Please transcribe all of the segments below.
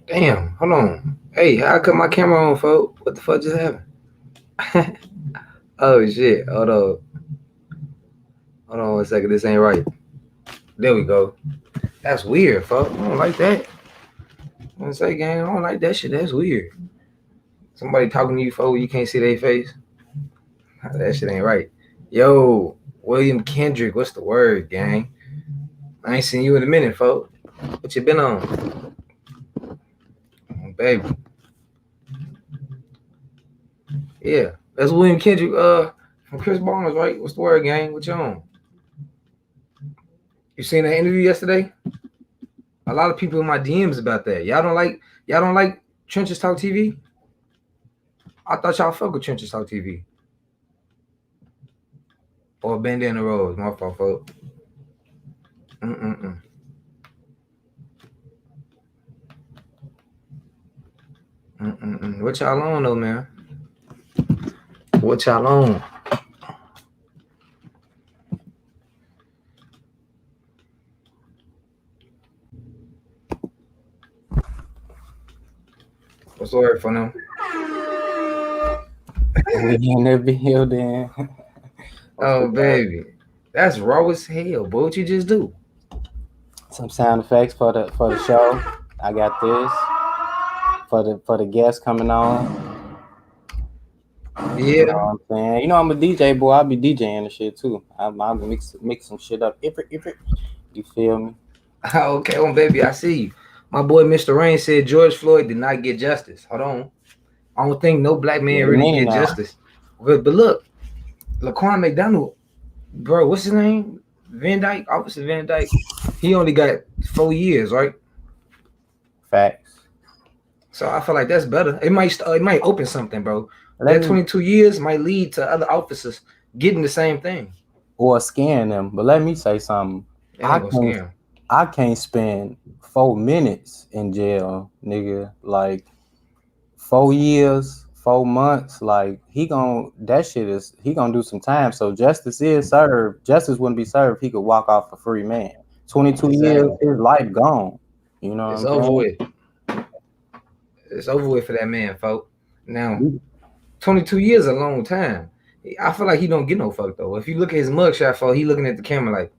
Damn, hold on. Hey, how I cut my camera on, folks? What the fuck just happened? Oh shit. Hold on 1 second. This ain't right. There we go. That's weird, folks. I don't like that. I say, gang, I don't like that shit. That's weird. Somebody talking to you, folks, you can't see their face. That shit ain't right. Yo, William Kendrick, what's the word, gang? I ain't seen you in a minute, folks. What you been on? Oh, baby. Yeah. That's William Kendrick, from Chris Barnes, right? What's the word, gang? What you on? You seen that interview yesterday? A lot of people in my DMs about that. Y'all don't like Trenches Talk TV? I thought y'all fuck with Trenches Talk TV. Or Bandana Rose, my fault, folks. What y'all on though, man? What y'all on? What's the word for them? We in the building. Oh, baby. That's raw as hell. But what you just do? Some sound effects for the show. I got this for the guests coming on. Yeah. You know what I'm saying? You know I'm a DJ, boy. I'll be DJing the shit too. I'll mix some shit up. If it. You feel me? Okay, baby, I see you. My boy Mr. Rain said George Floyd did not get justice. Hold on. I don't think no black man really get justice. But look, Laquan McDonald, bro, what's his name? Van Dyke, Officer Van Dyke. He only got 4 years, right? Facts. So I feel like that's better. It might open something, bro. That 22 years might lead to other officers getting the same thing. Or scan them. But let me say something. I can't spend 4 minutes in jail, nigga. Like 4 years, 4 months. Like he gonna do some time. So justice is served. Justice wouldn't be served. He could walk off a free man. 22 years, his life gone. You know it's what I'm over saying? with. It's over with for that man, folk. Now, 22 years is a long time. I feel like he don't get no fuck though. If you look at his mugshot, folk, he looking at the camera like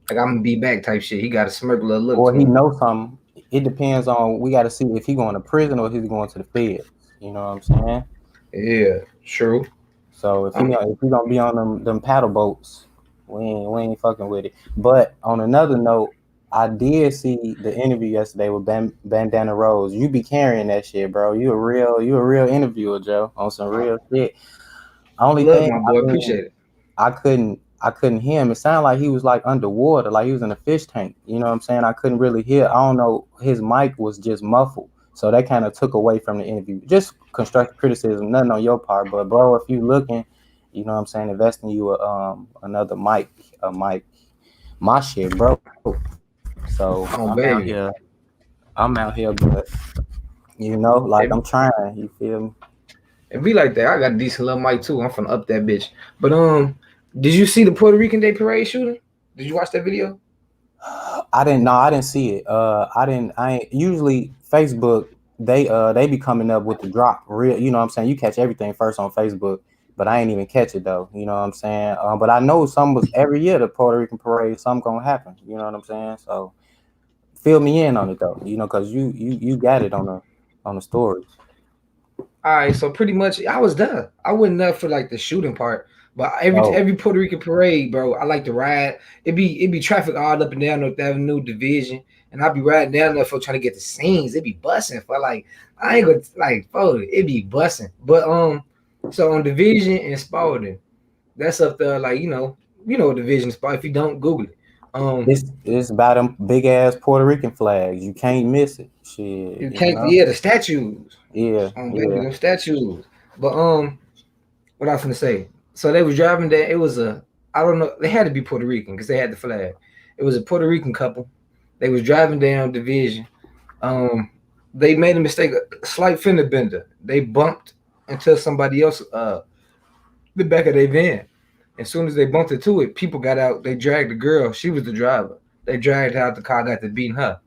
I'm gonna be back type shit. He got a smirk little look. Or he knows something. It depends on. We got to see if he going to prison or if he's going to the feds. You know what I'm saying? Yeah, true. So if he gonna be on them paddle boats, we ain't fucking with it. But on another note, I did see the interview yesterday with Bandana Rose. You be carrying that shit, bro. You a real interviewer, Joe, on some real shit. Only thing, my boy, appreciate it. I couldn't hear him. It sounded like he was like underwater, like he was in a fish tank. You know what I'm saying? I couldn't really hear. I don't know. His mic was just muffled. So that kind of took away from the interview. Just constructive criticism, nothing on your part. But bro, if you looking, you know what I'm saying, investing you another mic, my shit, bro. So I'm out here, but you know, like I'm trying. You feel me? It be like that. I got a decent little mic too. I'm finna up that bitch. But did you see the Puerto Rican Day Parade shooting? Did you watch that video? I didn't see it. I ain't usually Facebook, they be coming up with the drop real, you know what I'm saying? You catch everything first on Facebook, but I ain't even catch it though, you know what I'm saying? But I know some was every year the Puerto Rican parade, something gonna happen, you know what I'm saying? So fill me in on it though, you know, cause you got it on the stories. All right, so pretty much I was there. I wasn't there for like the shooting part, but every Puerto Rican parade, bro, I like to ride. It be traffic all up and down North Avenue Division, and I be riding down there for trying to get the scenes. It be busting for like I ain't gonna like photo. It be busting, but so on Division and Spalding, that's up there. Like you know Division Spalding. If you don't Google it, it's about them big ass Puerto Rican flags. You can't miss it. Shit, you can't. You know? Yeah, the statues. Yeah, baby, them statues. But what I was gonna say. So they was driving there. It was I don't know. They had to be Puerto Rican because they had the flag. It was a Puerto Rican couple. They was driving down Division. They made a mistake, a slight fender bender. They bumped into somebody else, the back of their van. As soon as they bumped into it, people got out. They dragged the girl. She was the driver. They dragged her out the car, got to beating her.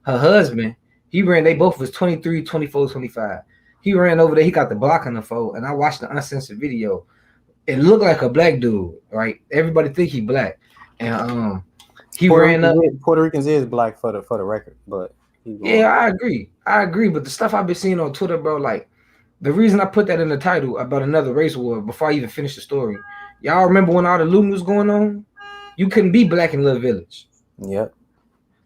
Her husband, He ran. They both was 23, 24, 25. He ran over there. He got the block on the phone, and I watched the uncensored video. It looked like a black dude, right? Everybody think he black, and he ran up. Puerto Ricans is black for the record, but yeah, I agree. But the stuff I've been seeing on Twitter, bro, like the reason I put that in the title about another race war before I even finished the story. Y'all remember when all the looting was going on? You couldn't be black in Little Village. Yep.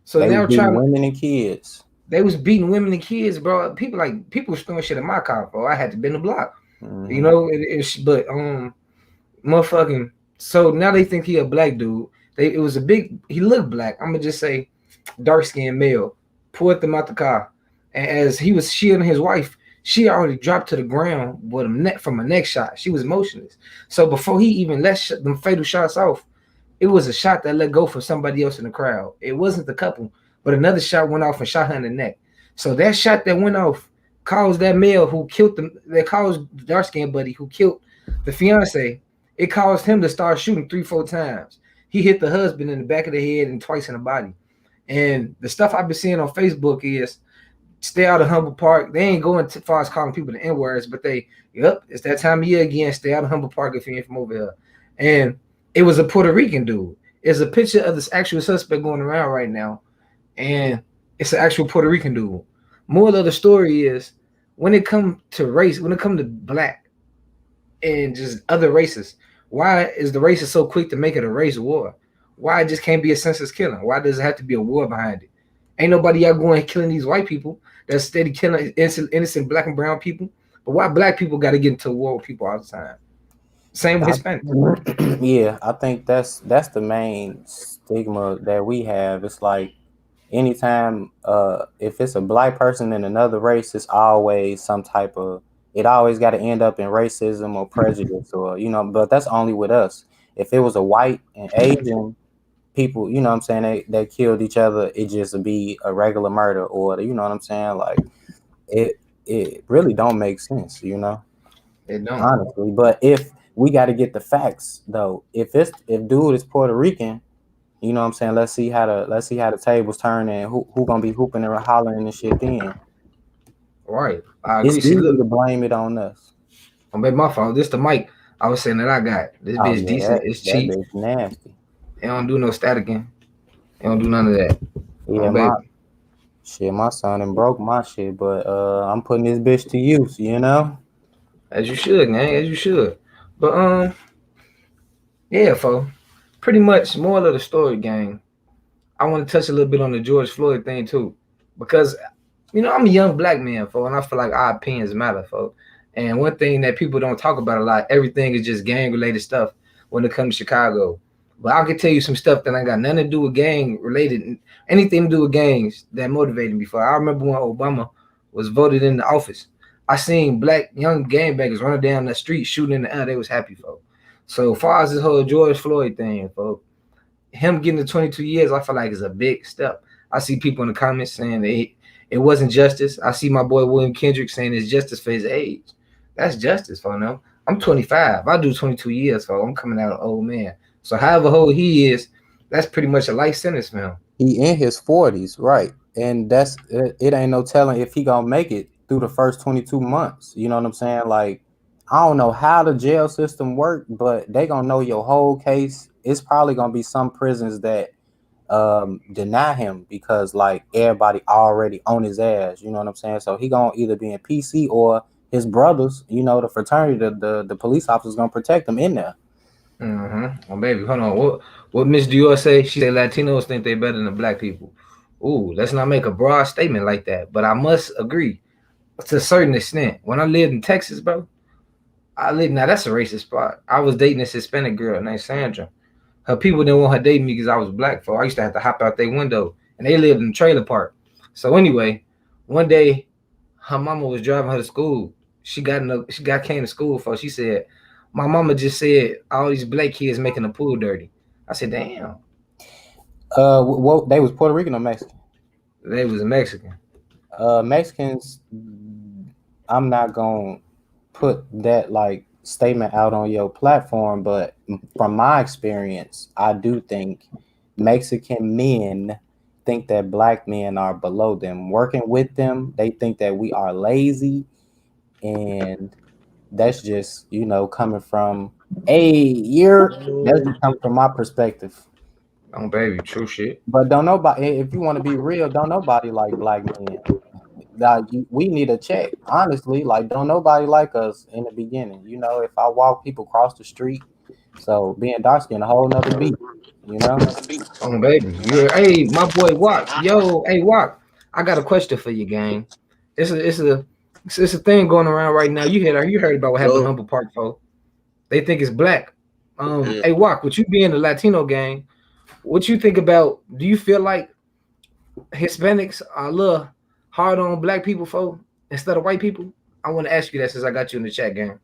So they now trying women and kids. They was beating women and kids, bro. People was throwing shit in my car, bro. I had to bend the block. Mm-hmm. You know, but motherfucking. So now they think he a black dude. It was a big. He looked black. I'm gonna just say, dark skinned male. Pulled them out the car, and as he was shielding his wife, she already dropped to the ground with from a neck shot. She was motionless. So before he even let them fatal shots off, it was a shot that let go for somebody else in the crowd. It wasn't the couple, but another shot went off and shot her in the neck. So that shot that went off caused that male who killed them, that caused the dark-skinned buddy who killed the fiance, it caused him to start shooting 3-4 times. He hit the husband in the back of the head and twice in the body. And the stuff I've been seeing on Facebook is stay out of Humboldt Park. They ain't going as far as calling people the N-words, but it's that time of year again. Stay out of Humboldt Park if you ain't from over here. And it was a Puerto Rican dude. It's a picture of this actual suspect going around right now. And it's an actual Puerto Rican dude. Moral of the story is when it comes to race, when it comes to black and just other races, why is the racist so quick to make it a race war? Why it just can't be a senseless killing? Why does it have to be a war behind it? Ain't nobody out going killing these white people that's steady killing innocent black and brown people. But why black people got to get into a war with people all the time? Same with Hispanic. Yeah, I think that's the main stigma that we have. It's like anytime if it's a black person in another race, it's always some type of, it always got to end up in racism or prejudice, or but that's only with us. If it was a white and Asian people, you know what I'm saying, they killed each other, it just would be a regular murder, or you know what I'm saying, like it really don't make sense, It don't, honestly. But if we got to get the facts though, if dude is Puerto Rican, you know what I'm saying, let's see how the tables turn, and who gonna be hooping and hollering and shit then. Right. I agree. It's easy to blame it on us. Oh, baby, my fault. This the mic I was saying that I got. This bitch decent. It's cheap. That bitch nasty. It don't do no statiking. It don't do none of that. Yeah, my son and broke my shit, but I'm putting this bitch to use, As you should, man. As you should. But yeah, folks. Pretty much moral of the story, gang. I want to touch a little bit on the George Floyd thing too, because I'm a young black man, folks, and I feel like our opinions matter, folks. And one thing that people don't talk about a lot, everything is just gang related stuff when it comes to Chicago. But I can tell you some stuff that ain't got nothing to do with gang related, anything to do with gangs that motivated me. I remember when Obama was voted into office, I seen black young gangbangers running down the street shooting in the air. They was happy, folks. So far as this whole George Floyd thing, folks, him getting to 22 years, I feel like is a big step. I see people in the comments saying that it wasn't justice. I see my boy William Kendrick saying it's justice for his age. That's justice for him. I'm 25. I do 22 years, so I'm coming out an old man. So however old he is, that's pretty much a life sentence for him. He in his 40s, right? And it ain't no telling if he gonna make it through the first 22 months. You know what I'm saying? Like, I don't know how the jail system work, but they gonna know your whole case. It's probably gonna be some prisons that deny him because like everybody already on his ass. You know what I'm saying? So he gonna either be in PC or his brothers, the fraternity, the police officers gonna protect him in there. Mm-hmm. Oh, baby, hold on. What Miss Dior say? She said Latinos think they better than black people. Ooh, let's not make a broad statement like that. But I must agree to a certain extent. When I lived in Texas, bro, now that's a racist spot. I was dating this Hispanic girl named Sandra. Her people didn't want her dating me because I was black. I used to have to hop out their window, and they lived in a trailer park. So anyway, one day, her mama was driving her to school. She came to school for. She said, "My mama just said all these black kids making the pool dirty." I said, "Damn." What they was Puerto Rican or Mexican? They was Mexican. Mexicans, I'm not gonna put that like statement out on your platform, but from my experience, I do think Mexican men think that black men are below them. Working with them, they think that we are lazy, and that's just, you know, coming from that's just coming from my perspective. Oh baby, true shit. But don't nobody, if you want to be real, don't nobody like black men. Like we need a check, honestly. Like don't nobody like us in the beginning. You know, if I walk, people cross the street. So being dark skinned a whole nother beat. You know. Oh baby, hey my boy Wok. Yo, hey Wok, I got a question for you, gang. It's a thing going around right now. You heard about what happened in Humble Park, folks. They think it's black. Hey Wok, with you being the Latino gang, what you think about? Do you feel like Hispanics are a little hard on black people, folks, instead of white people? I want to ask you that since I got you in the chat, gang.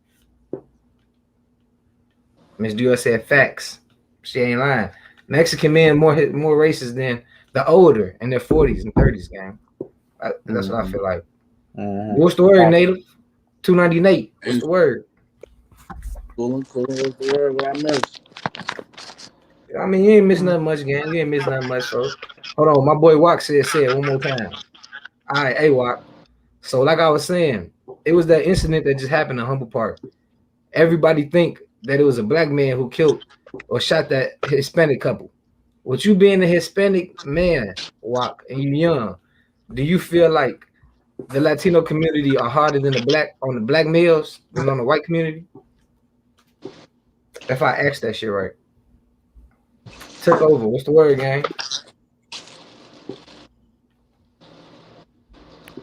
Miss Dua said facts. She ain't lying. Mexican men more racist than the older in their 40s and 30s, gang. That's what I feel like. What's the word, Native? 298. What's the word? What's the word? What I missed? I mean, you ain't missing nothing much, gang. You ain't missing nothing much, folks. Hold on, my boy Wok said it one more time. All right, hey Wok. So like I was saying, it was that incident that just happened in Humble Park. Everybody think that it was a black man who killed or shot that Hispanic couple. With you being a Hispanic man, Wok, and you young, do you feel like the Latino community are harder than the black males than on the white community? If I asked that shit right. Took over. What's the word, gang?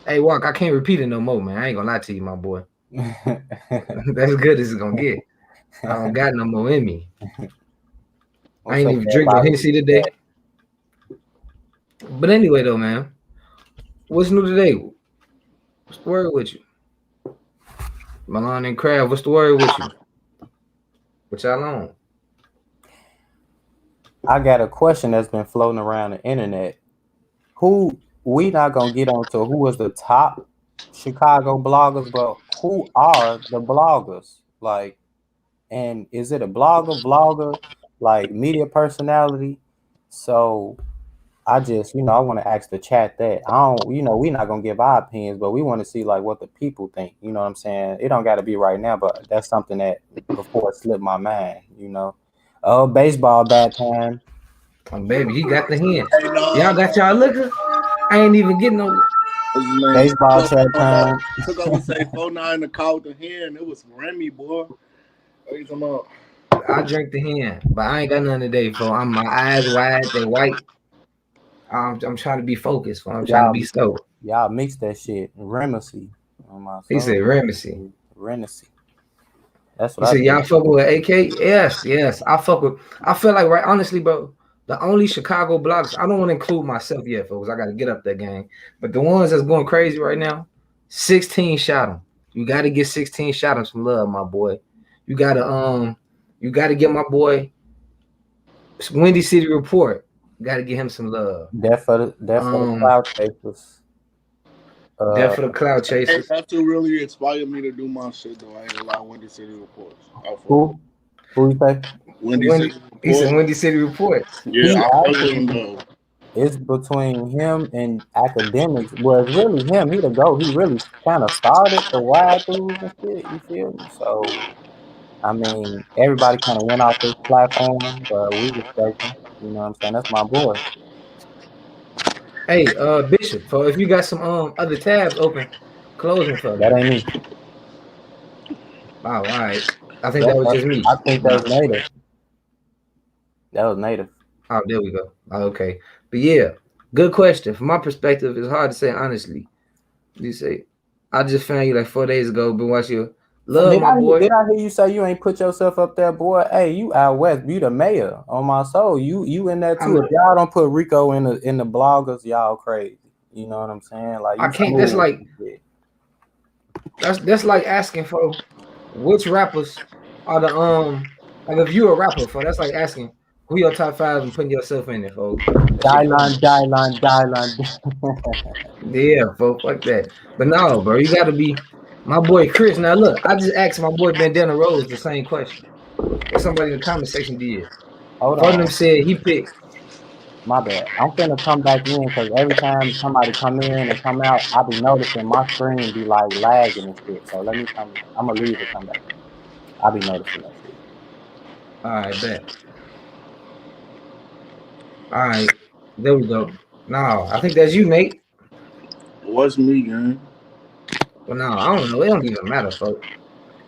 Hey, Wok, I can't repeat it no more, man. I ain't gonna lie to you, my boy. That's good as it's gonna get. I don't got no more in me. I ain't even drink no Hennessy today. But anyway, though, man, what's new today? What's the word with you? Milan and Crab, what's the word with you? What y'all on? I got a question that's been floating around the internet. We not gonna get onto who was the top Chicago bloggers, but who are the bloggers? Like, and is it a vlogger, like media personality? So I just, I want to ask the chat that. I don't, we're not gonna give our opinions, but we want to see like what the people think. You know what I'm saying? It don't got to be right now, but that's something that before it slipped my mind. Oh, baseball bat time. Oh, baby, he got the hand. Y'all got y'all liquor? I ain't even getting no baseball chat time. Took over say 4-9 the call with the hand. It was Remy, boy. What you talking about? I drink the hand, but I ain't got nothing today, for my eyes wide, they white. I'm trying to be focused, for I'm trying to be slow. Y'all mix that shit. Remecy. He said Remecy. That's what he said. Y'all fuck with AK? Yes. I feel like, right, honestly, bro, the only Chicago blogs, I don't want to include myself yet, folks. I got to get up that game. But the ones that's going crazy right now, 16 shot him. You got to get 16 shot him some love, my boy. You got to get my boy Windy City Report. Got to get him some love. Death for the cloud chasers. Death for the cloud chasers. That to really inspired me to do my shit, though. I ain't gonna lie. Windy City Reports. Who you say? Windy City Reports. He said Windy City Reports. Yeah, I fuck with him, though. It's between him and academics. Well, it's really him. He the GOAT. He really kind of started the wide through and shit. You feel me? So, I mean, everybody kind of went off this platform, but we respect him. You know what I'm saying? That's my boy. Hey, Bishop. So if you got some other tabs open, close them for me. That ain't me. Oh, all right. I think that was just me. I think that was native. That was native. Oh, there we go. Oh, okay. But yeah, good question. From my perspective, it's hard to say honestly. You say, I just found you like 4 days ago. Been watching your love, my boy. Did I hear you say you ain't put yourself up there, boy? Hey, you out west. You the mayor on my soul. You in there too. If y'all don't put Rico in the bloggers, y'all crazy. You know what I'm saying? Like I can't. That's like that's like asking for which rappers are the like if you're a rapper, for that's like asking who your top 5 and putting yourself in there, folks. Die-line. Yeah, folks, fuck that. But no, bro, you gotta be my boy Chris. Now look, I just asked my boy Bandana Rose the same question. Somebody in the comment section did. One of them said he picked My bad. I'm finna come back in because every time somebody come in and come out, I be noticing my screen be like lagging and shit. So let me come. I'm gonna leave and come back in. I be noticing that shit. All right, bet. All right, there we go. No, I think that's you, Nate. What's me, gang? Well, no, I don't know. It don't even matter, folks.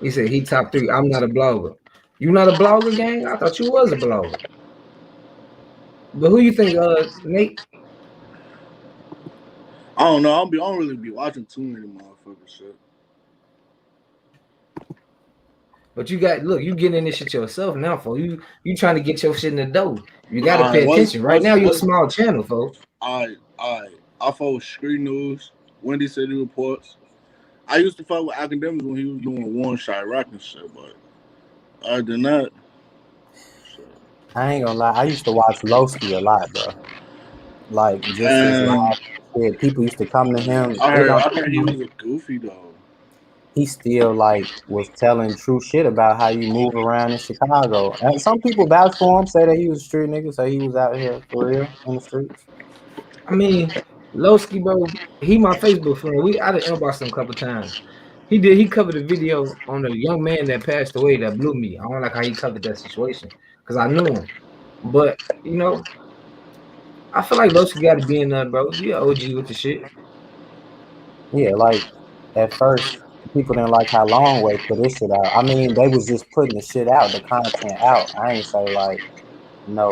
He said he top 3. I'm not a blogger. You not a blogger, gang? I thought you was a blogger. But who you think, Nate? I don't know. I don't really be watching too many motherfuckers shit. But you got look, you getting in this shit yourself now, folks. You trying to get your shit in the dough. You got to All pay right, attention. Right now, you're a small channel, folks. All right. I follow Street News, Windy City Reports. I used to fuck with academics when he was doing one shot rocking shit, but other than that, shit. I ain't gonna lie. I used to watch Lowski a lot, bro. Like just his And live shit. People used to come to him. I It heard, don't. I heard he was a goofy though. He still like was telling true shit about how you move around in Chicago. And some people vouch for him, say that he was a street nigga, say he was out here for real in the streets. I mean, Lowski, bro, he my Facebook friend. I done inboxed him a couple times. He covered a video on a young man that passed away that blew me. I don't like how he covered that situation because I knew him. But you know, I feel like Lowski got to be in there, bro. You OG with the shit. Yeah, like at first people didn't like how Long Way put this shit out. I mean, they was just putting the shit out, the content out. I ain't say like no,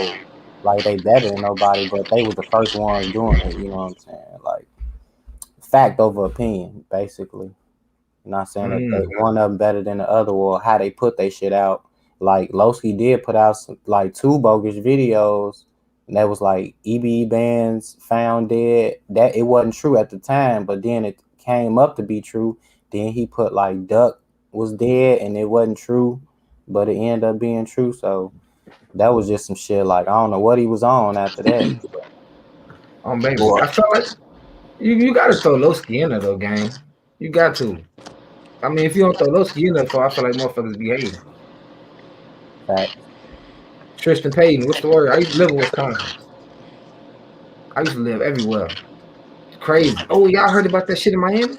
like they better than nobody, but they was the first ones doing it. You know what I'm saying? Like fact over opinion, basically. Not saying that they one of them better than the other or how they put their shit out. Like Lowski did put out some, like 2 bogus videos, and that was like EBE bands found dead. That it wasn't true at the time, but then it came up to be true. Then he put like Duck was dead, and it wasn't true, but it ended up being true. So that was just some shit. Like I don't know what he was on after that. Baby, I feel like you got to throw Lowski in there though, gang. You got to. I mean, if you don't throw Lowski in there, I feel like motherfuckers behave. Fact. Tristan Payton, what's the word? I used to live in Wisconsin. I used to live everywhere. Crazy. Oh, y'all heard about that shit in Miami?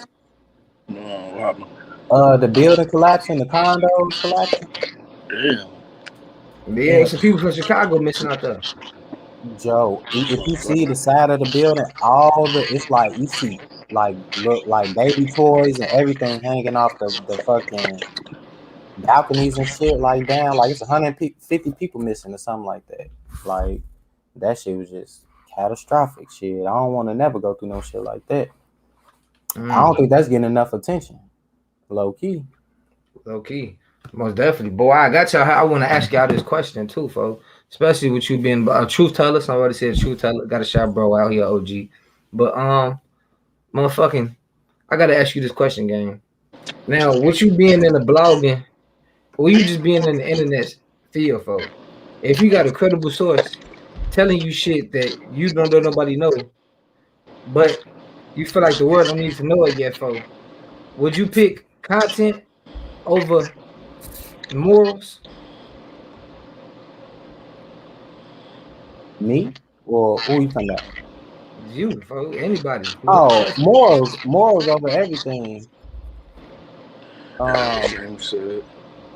No, what happened? The building collapsing, the condos collapsing. Damn. Yeah, some people from Chicago missing out there. Joe, if you see the side of the building, it's like you see like look like baby toys and everything hanging off the fucking balconies and shit like down, like it's 150 people missing or something like that. Like that shit was just catastrophic shit. I don't want to never go through no shit like that. I don't think that's getting enough attention. Low key. Low key. Most definitely. Boy, I got y'all. I want to ask y'all this question too, folks. Especially with you being a truth teller. Somebody said truth teller. Got a shot bro out here, OG. But motherfucking, I gotta ask you this question, gang. Now, with you being in the blogging, or you just being in the internet field, folks, if you got a credible source telling you shit that you don't know nobody know, but you feel like the world don't need to know it yet, folks, would you pick content over morals? Me? Or who you talking about? You, folks, anybody. Oh, morals over everything. Same shit.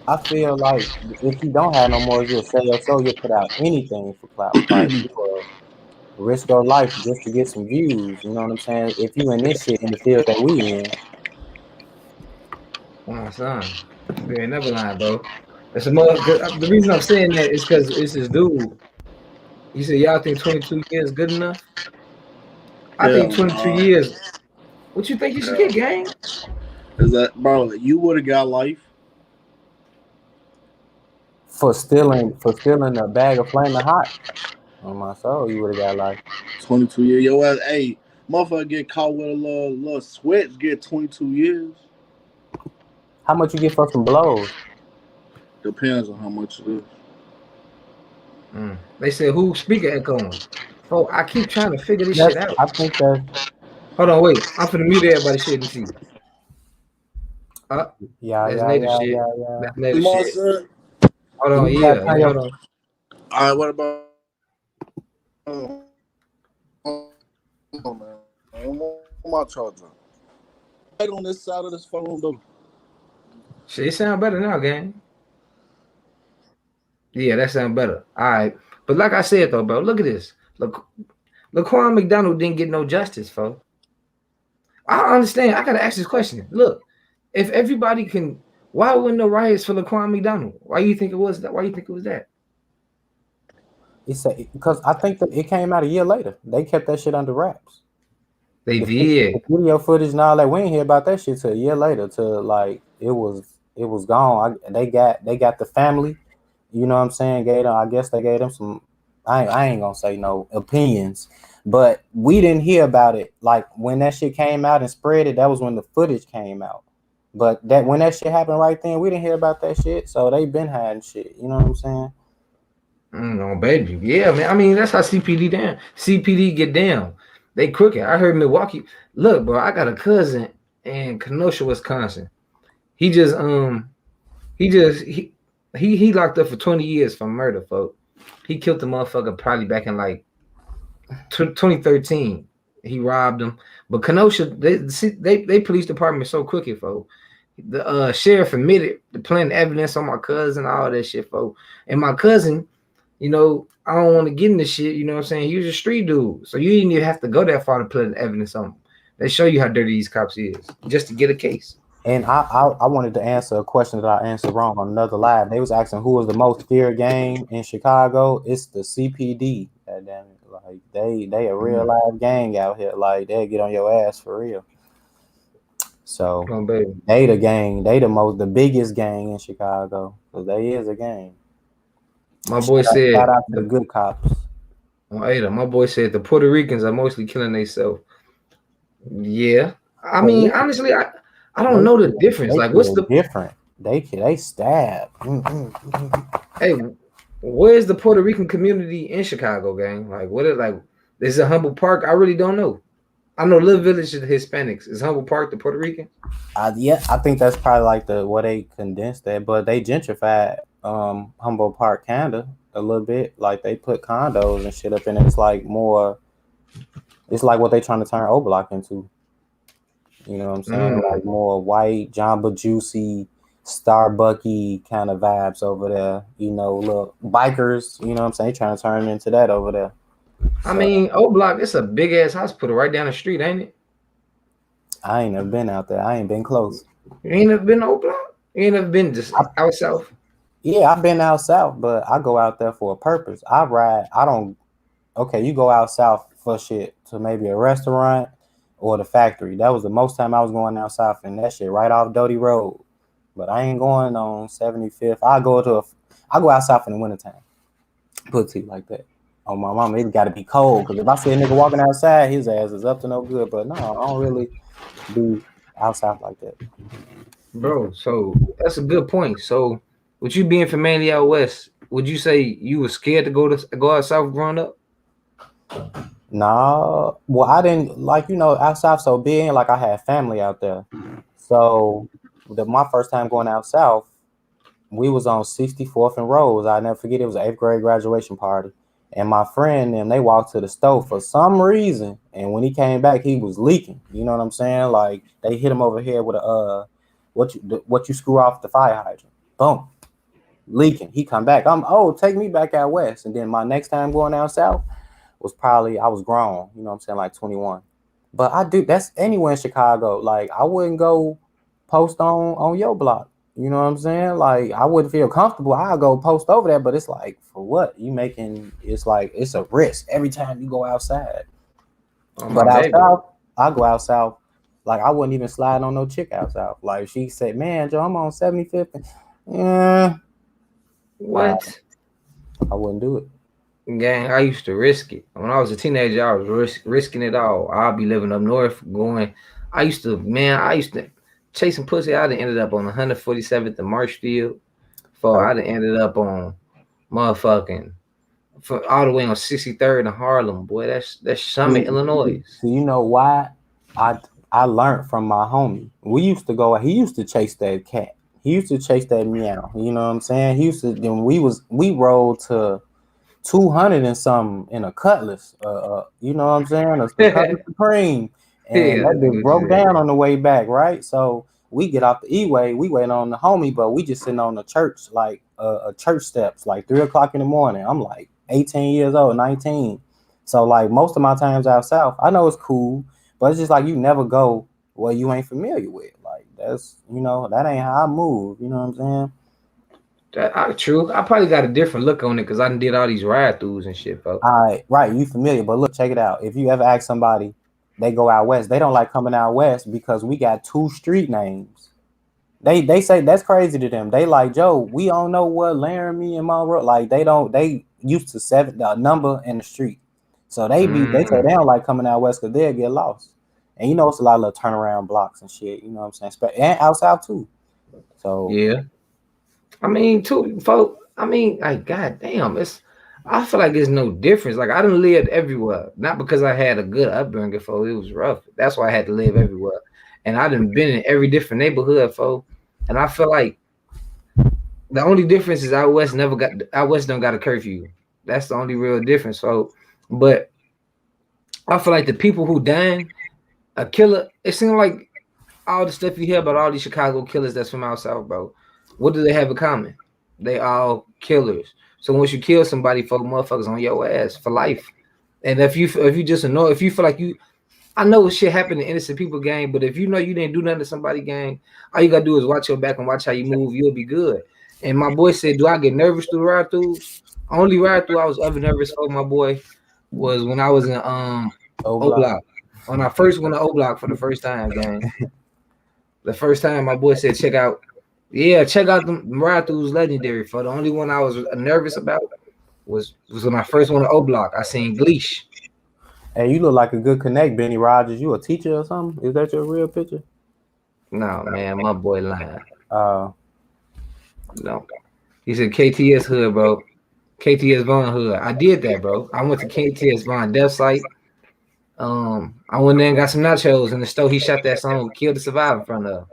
I feel like if you don't have no morals, you'll sell your soul. You'll put out anything for clout. Like you will risk your life just to get some views. You know what I'm saying? If you in this shit in the field that we in. Oh, son, you ain't never lying, bro. That's the reason I'm saying that is because it's this dude. He said, "Y'all think 22 years good enough?" I think 22 years. What you think you should get, gang? Is that, bro? You would have got life For stealing a bag of flaming hot on my soul, you would have got like 22 years. Yo, ass, hey, motherfucker get caught with a little switch, get 22 years. how much you get for some blows? Depends on how much it is. They said who speaker echoing? Oh, I keep trying to figure this shit out. I think that. Hold on, wait. I'm finna mute everybody shit and see. Yeah. That's native shit. That's native shit. Son. Hold on, hold on. All right, what about? on, man. My charger. Right on this side of this phone, though. Shit, it sound better now, gang. Yeah, that sound better. All right. But like I said, though, bro, look at this. Look, Laquan McDonald didn't get no justice, folks. I understand. I got to ask this question. Look, if everybody can, why wasn't no riots for Laquan McDonald? Why you think it was that? Why you think it was that? Because I think that it came out a year later. They kept that shit under wraps. They did. The video footage and all that. We ain't hear about that shit till a year later. Till like it was gone. They got the family. You know what I'm saying? I guess they gave them some. I ain't gonna say no opinions, but we didn't hear about it. Like when that shit came out and spread it, that was when the footage came out. But when that shit happened right then, we didn't hear about that shit. So they been hiding shit. You know what I'm saying? No, baby. Yeah, man. I mean, that's how CPD down. CPD get down. They crooked. I heard Milwaukee. Look, bro, I got a cousin in Kenosha, Wisconsin. He locked up for 20 years for murder, folks. He killed the motherfucker probably back in like 2013. He robbed him. But Kenosha, they police department so crooked, folks. The sheriff admitted to planting evidence on my cousin, all that shit, folks. And my cousin, you know, I don't want to get in this shit, you know what I'm saying? He was a street dude. So you didn't even have to go that far to put evidence on him. They show you how dirty these cops is just to get a case. And I wanted to answer a question that I answered wrong on another live. They was asking who was the most feared gang in Chicago. It's the CPD. God damn it. Like they a real live gang out here. Like they'll get on your ass for real. So they the gang. They the biggest gang in Chicago. Because they is a gang. My boy said shout out to the good cops. My boy said the Puerto Ricans are mostly killing themselves. Yeah. I mean, honestly, I don't know the difference. Like, what's the different? They stab. Hey, where's the Puerto Rican community in Chicago, gang? Like, what is like? Is it Humboldt Park? I really don't know. I know Little Village is the Hispanics. Is Humboldt Park the Puerto Rican? Yeah, I think that's probably like where they condensed that, but they gentrified Humboldt Park kinda a little bit. Like they put condos and shit up in it. It's like more. It's like what they trying to turn O'Block into. You know what I'm saying? Like more white, Jamba Juicy, Starbucky kind of vibes over there. You know, little bikers. You know what I'm saying? Trying to turn into that over there. I mean, O'Block, it's a big ass hospital right down the street, ain't it? I ain't never been out there. I ain't been close. You ain't never been to O'Block? You ain't never been just out south? Yeah, I've been out south, but I go out there for a purpose. I ride. I don't. Okay, you go out south for shit to maybe a restaurant or the factory. That was the most time I was going out south, and that shit right off Doty Road. But I ain't going on 75th. I go out south in the wintertime. Put it like that. Oh, my mama, it got to be cold. Because if I see a nigga walking outside, his ass is up to no good. But no, I don't really be out south like that. Bro, so that's a good point. So with you being from mainly out west, would you say you were scared to go out south growing up? Nah, well, I didn't out south so big. Like I had family out there, so my first time going out south, we was on 64th and Rose. I never forget. It was an 8th grade graduation party, and my friend and they walked to the stove for some reason. And when he came back, he was leaking. You know what I'm saying? Like they hit him over here with a what you screw off the fire hydrant. Boom, leaking. He come back. Take me back out west. And then my next time going out south was probably I was grown, you know what I'm saying, like 21. But that's anywhere in Chicago. Like I wouldn't go post on your block. You know what I'm saying? Like I wouldn't feel comfortable. I'll go post over there, but it's like for what? It's like it's a risk every time you go outside. But out south, I go out south. Like I wouldn't even slide on no chick out south. Like she said, man, Joe, I'm on 75th. Yeah. What? I wouldn't do it. Gang, I used to risk it. When I was a teenager, I was risking it all. I'll be living up north, I used to chasing pussy. I'd have ended up on 147th and Marshfield. I'd have ended up on motherfucking all the way on 63rd and Harlem. Boy, that's Summit, Illinois. So you know why? I learned from my homie. He used to chase that cat. He used to chase that meow. You know what I'm saying? He used to. Then we rode to $200 and something in a Cutlass. You know what I'm saying? A Cutlass Supreme. And that bitch broke down on the way back, right? So we get off the E-way, we wait on the homie, but we just sitting on the church, like church steps, like 3:00 in the morning. I'm like 18 years old, 19. So like most of my times out south, I know it's cool, but it's just like you never go where you ain't familiar with. Like that's, you know, that ain't how I move. You know what I'm saying? True. I probably got a different look on it because I done did all these ride-throughs and shit, folks. All right, right, you familiar, but look, check it out. If you ever ask somebody, they go out west, they don't like coming out west because we got 2 street names. They say that's crazy to them. They like, Joe, we don't know what Laramie and Monroe, like they used to 7 the number in the street. So they say they don't like coming out west because they'll get lost. And you know it's a lot of little turnaround blocks and shit, you know what I'm saying? And out south too. So yeah. I mean, too, folks, I mean, like, goddamn, I feel like there's no difference. Like, I done lived everywhere, not because I had a good upbringing, folks. It was rough. That's why I had to live everywhere. And I done been in every different neighborhood, folks. And I feel like the only difference is out west don't got a curfew. That's the only real difference, folks. But I feel like the people who dying, a killer, it seems like all the stuff you hear about all these Chicago killers that's from out south, bro. What do they have in common? They all killers. So once you kill somebody, folk, motherfuckers on your ass for life. And if you just annoy, if you feel like I know shit happened in innocent people gang, but if you know you didn't do nothing to somebody gang, all you gotta do is watch your back and watch how you move. You'll be good. And my boy said, do I get nervous through the ride throughs? Only ride through I was ever nervous for, my boy, was when I was in O Block. When I first went to O Block for the first time, gang. The first time my boy said, check out the ride throughs legendary. For the only one I was nervous about was when I first went to O Block. I seen Gleesh. Hey, you look like a good connect, Benny Rogers. You a teacher or something? Is that your real picture? No, man, my boy lying. No. He said KTS Hood, bro. KTS Vaughn Hood. I did that, bro. I went to KTS Vaughn death site. I went there and got some nachos in the store. He shot that song "Kill to Survive" in front of.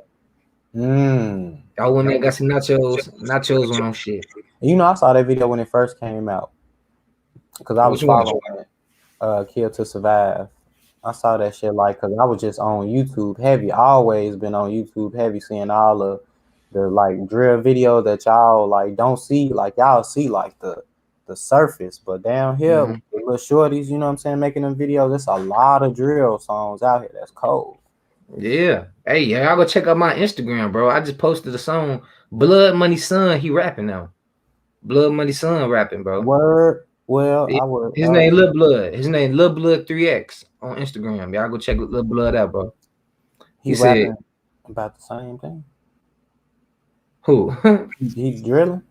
I went there and got some nachos on them shit. You know, I saw that video when it first came out because I was following Kill to Survive. I saw that shit like because I was just on YouTube heavy. Always been on YouTube heavy, seeing all the like drill video that y'all like don't see. Like y'all see like the surface, but down here with the little shorties, you know what I'm saying, making them videos. There's a lot of drill songs out here that's cold. Yeah. Hey, y'all go check out my Instagram, bro. I just posted a song, Blood Money Son. He rapping now. Blood Money Son rapping, bro. Word. Well, I would. His name Lil Blood. His name Lil Blood 3X on Instagram. Y'all go check Lil Blood out, bro. He said about the same thing. Who? He's drilling.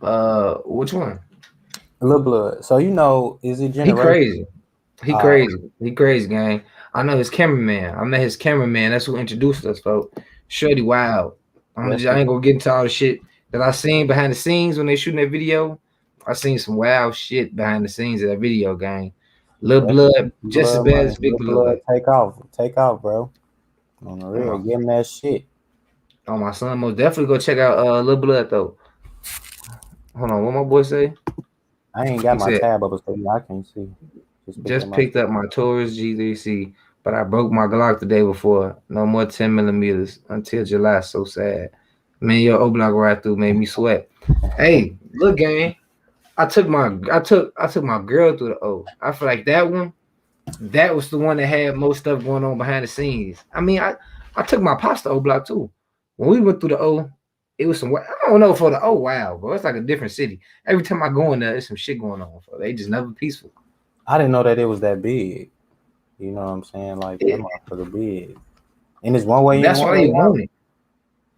Which one? Lil Blood. So you know, is it generation? He crazy. He crazy, gang. I know his cameraman. I met his cameraman. That's who introduced us, folks. Shorty wild. I ain't gonna get into all the shit that I seen behind the scenes when they shooting that video. I seen some wild shit behind the scenes of that video, gang. Lil Blood, just as bad as Big Blood. Take off, bro. On the real, give him that shit. Oh, my son, most definitely go check out Lil Blood though. Hold on, what my boy say? I ain't got my tab up, so I can't see. Just picked up my Taurus G3C, but I broke my Glock the day before. No more 10 millimeters until July. So sad. Man, your O Block ride through made me sweat. Hey, look, gang. I took my girl through the O. I feel like that was the one that had most stuff going on behind the scenes. I mean, I took my pops to O Block too. When we went through the O, it was some. I don't know for the O. Wow, bro, it's like a different city. Every time I go in there, there's some shit going on. They just never peaceful. I didn't know that it was that big. You know what I'm saying? Like that motherfucker big. And it's one way in. That's why they want it.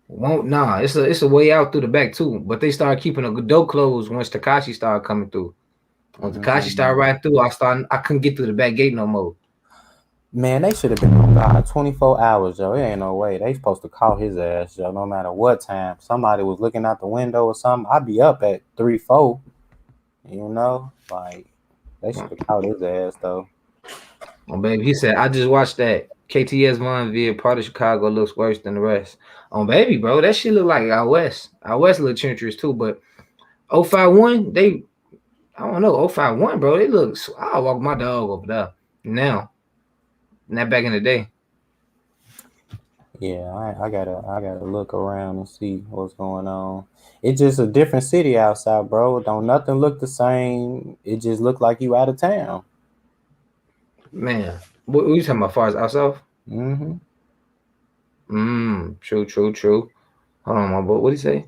Nah, it's a way out through the back too. But they started keeping the door closed once Takashi started coming through. When Takashi started riding through, I couldn't get through the back gate no more. Man, they should have been on God 24 hours, yo. It ain't no way. They supposed to call his ass, yo, no matter what time. Somebody was looking out the window or something. I'd be up at 3-4. You know? Like, they should have called his ass, though. Oh, baby, he said, I just watched that. KTS Vaughn via part of Chicago looks worse than the rest. Oh, baby, bro, that shit look like out west. Out west look treacherous, too. But 051, I don't know, 051, bro. It looks. I'll walk my dog over there now. Not back in the day. Yeah, I gotta look around and see what's going on. It's just a different city outside, bro. Don't nothing look the same. It just look like you out of town. Man, what you talking about? Far as out south? Mm-hmm. True. Hold on, my boy. What did he say?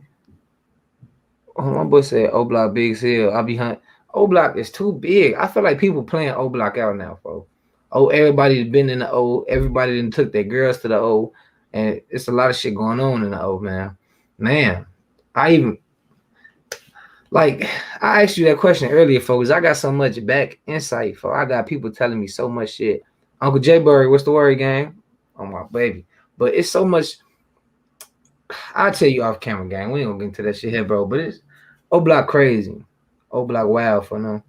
Oh, my boy said O Block big as hell. I be hunt. O Block is too big. I feel like people playing O Block out now, folks. Oh, everybody been in the O. Everybody done took their girls to the O, and it's a lot of shit going on in the O, man. Man, I even like I asked you that question earlier, folks. I got so much back insight, folks. I got people telling me so much shit. Uncle J Burry, what's the word, gang? Oh my baby, but it's so much. I'll tell you off camera, gang. We ain't gonna get into that shit here, bro. But it's O Block crazy. O Block wild for them.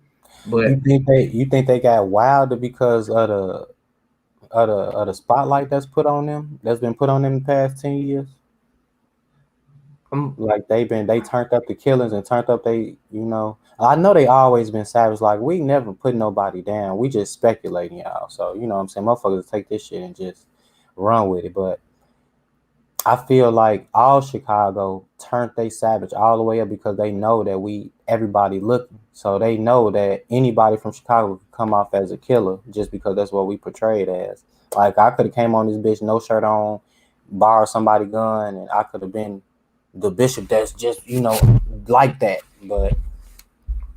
But You think they got wilder because of the spotlight that's put on them, that's been put on them the past 10 years? Like they turned up the killings and turned up I know they always been savage. Like we never put nobody down. We just speculating, y'all. So you know what I'm saying, motherfuckers take this shit and just run with it. But I feel like all Chicago turned they savage all the way up because they know that everybody looking. So they know that anybody from Chicago could come off as a killer just because that's what we portrayed as. Like I could have came on this bitch, no shirt on, borrowed somebody's gun, and I could have been the bishop that's just, like that.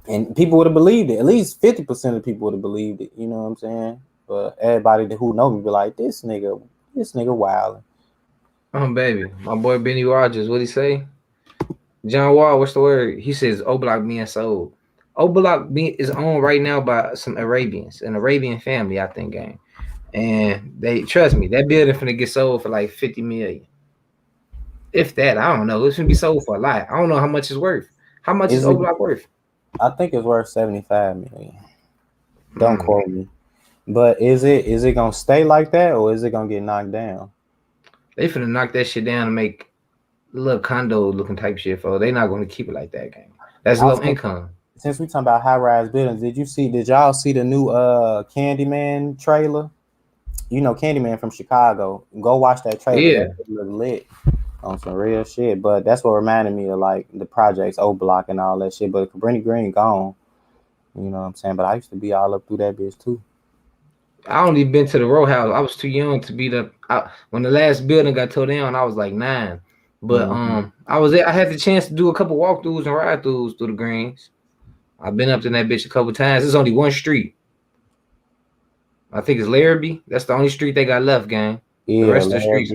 And people would have believed it. At least 50% of people would have believed it. You know what I'm saying? But everybody who know me be like, this nigga wilding. Oh baby, my boy Benny Rogers, what'd he say? John Wall, what's the word? He says O Block being sold. O Block is owned right now by some Arabians, an Arabian family, I think, gang. And they trust me, that building finna get sold for like 50 million. If that, I don't know. It's gonna be sold for a lot. I don't know how much it's worth. How much is O Block worth? I think it's worth 75 million. Don't quote me. But is it gonna stay like that or is it gonna get knocked down? They finna knock that shit down and make little condo looking type shit for. They not gonna keep it like that, gang. That's low income. Since we talking about high rise buildings, did y'all see the new Candyman trailer? You know Candyman from Chicago. Go watch that trailer. Yeah. That look lit on some real shit. But that's what reminded me of like the projects, O Block and all that shit. But Cabrini Green gone. You know what I'm saying? But I used to be all up through that bitch too. I only been to the row house. I was too young to be when the last building got tore down, I was like 9. But I was there. I had the chance to do a couple walkthroughs and ride throughs through the greens. I've been up to that bitch a couple times. There's only one street. I think it's Larrabee. That's the only street they got left, gang. Yeah, the rest of the streets,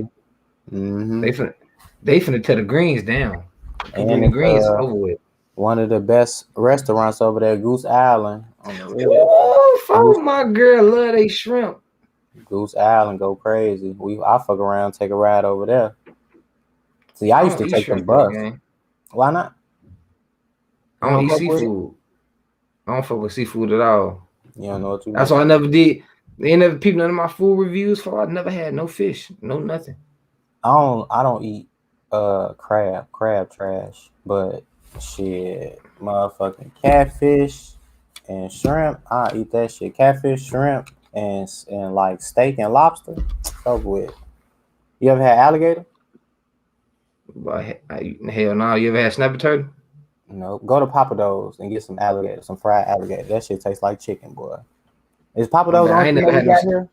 they finna tear the greens down. And the greens over with. One of the best restaurants over there, Goose Island. Oh, my girl love they shrimp. Goose Island go crazy. I fuck around, take a ride over there. See, I used to take the bus. Why not? I don't eat seafood. I don't fuck with seafood at all. You don't know what you. That's why I never did. They ain't never peeped none of my food reviews for. I never had no fish, no nothing. I don't eat crab trash, but shit, motherfucking catfish and shrimp. I eat that shit. Catfish, shrimp, and like steak and lobster. Fuck with. You ever had alligator? But hell no. You ever had snapper turtle? No. Go to Papados and get some alligator, some fried alligator. That shit tastes like chicken, boy. Is Papados on? I ain't never had no. Here?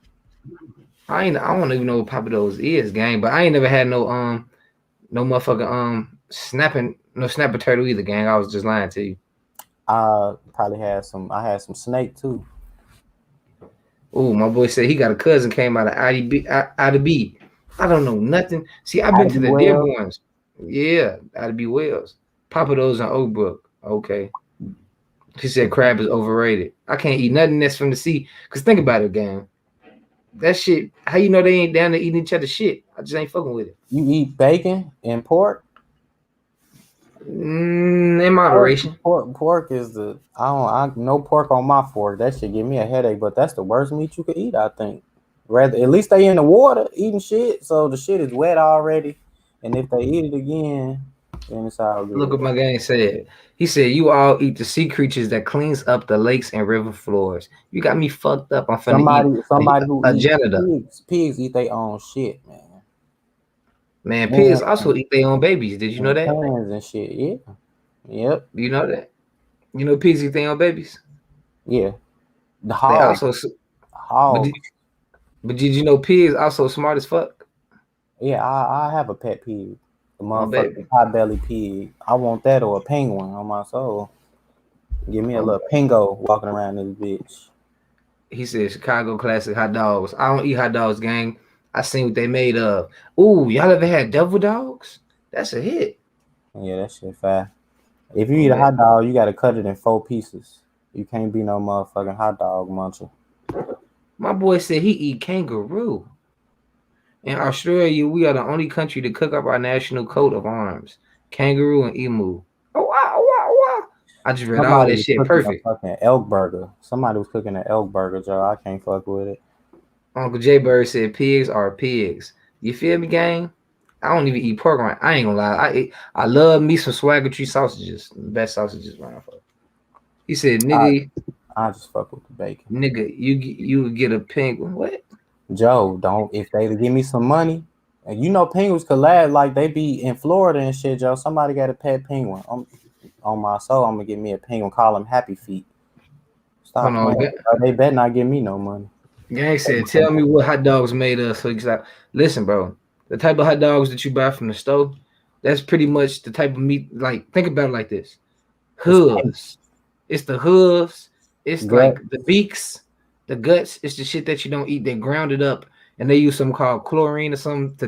I don't even know what Papados is, gang. But I ain't never had no motherfucking snapper turtle either, gang. I was just lying to you. I probably had some. I had some snake too. Oh, my boy said he got a cousin came out of IDB. I don't know nothing. See, I've been to the Dearborns. Yeah, IDB Wells. Papados in Oak Brook. Okay. He said crab is overrated. I can't eat nothing that's from the sea. Cause think about it, gang. That shit. How you know they ain't down there eating each other's shit? I just ain't fucking with it. You eat bacon and pork? In moderation. Pork is I no pork on my fork. That should give me a headache. But that's the worst meat you could eat, I think. Rather, at least they in the water eating shit, so the shit is wet already. And if they eat it again, And it's all good. Look what my gang said. He said, "You all eat the sea creatures that cleans up the lakes and river floors." You got me fucked up. I'm finna Somebody eat who a eats janitor. pigs eat their own shit, man. Man, pigs also eat their own babies. Did you know that? Pans and shit. Yeah. Yep. Do you know that? You know pigs eat their own babies. Yeah. The They hogs. also, Hogs. but did you know pigs also smart as fuck? Yeah, I have a pet pig. The Baby. motherfucking pot-belly pig. I want that or a penguin on my soul. Give me a little pingo walking around this bitch. He said Chicago classic hot dogs. I don't eat hot dogs, gang. I seen what they made of. Ooh, y'all ever had devil dogs? That's a hit. Yeah, that shit fast. If you eat a hot dog, you gotta cut it in 4 pieces. You can't be no motherfucking hot dog muncher. My boy said he eat kangaroo. In Australia, we are the only country to cook up our national coat of arms: kangaroo and emu. Oh wow, wow, wow! I just read all that shit. Perfect. A fucking elk burger. Somebody was cooking an elk burger, Joe. I can't fuck with it. Uncle J Bird said pigs are pigs. You feel me, gang? I don't even eat pork. I ain't gonna lie. I love me some Swagger Tree sausages. The best sausages around. He said, "Nigga, I just fuck with the bacon. Nigga, you would get a penguin. What? Joe, don't if they give me some money, and you know penguins collab like they be in Florida and shit, Joe. Somebody got a pet penguin. On my soul, I'm gonna get me a penguin. Call him Happy Feet. Stop playing. They better not give me no money. Gang said, "Tell me what hot dogs made of." So he's like, "Listen, bro, the type of hot dogs that you buy from the store, that's pretty much the type of meat. Like, think about it like this: hooves. It's the hooves. It's like the beaks, the guts. It's the shit that you don't eat. They ground it up, and they use something called chlorine or something to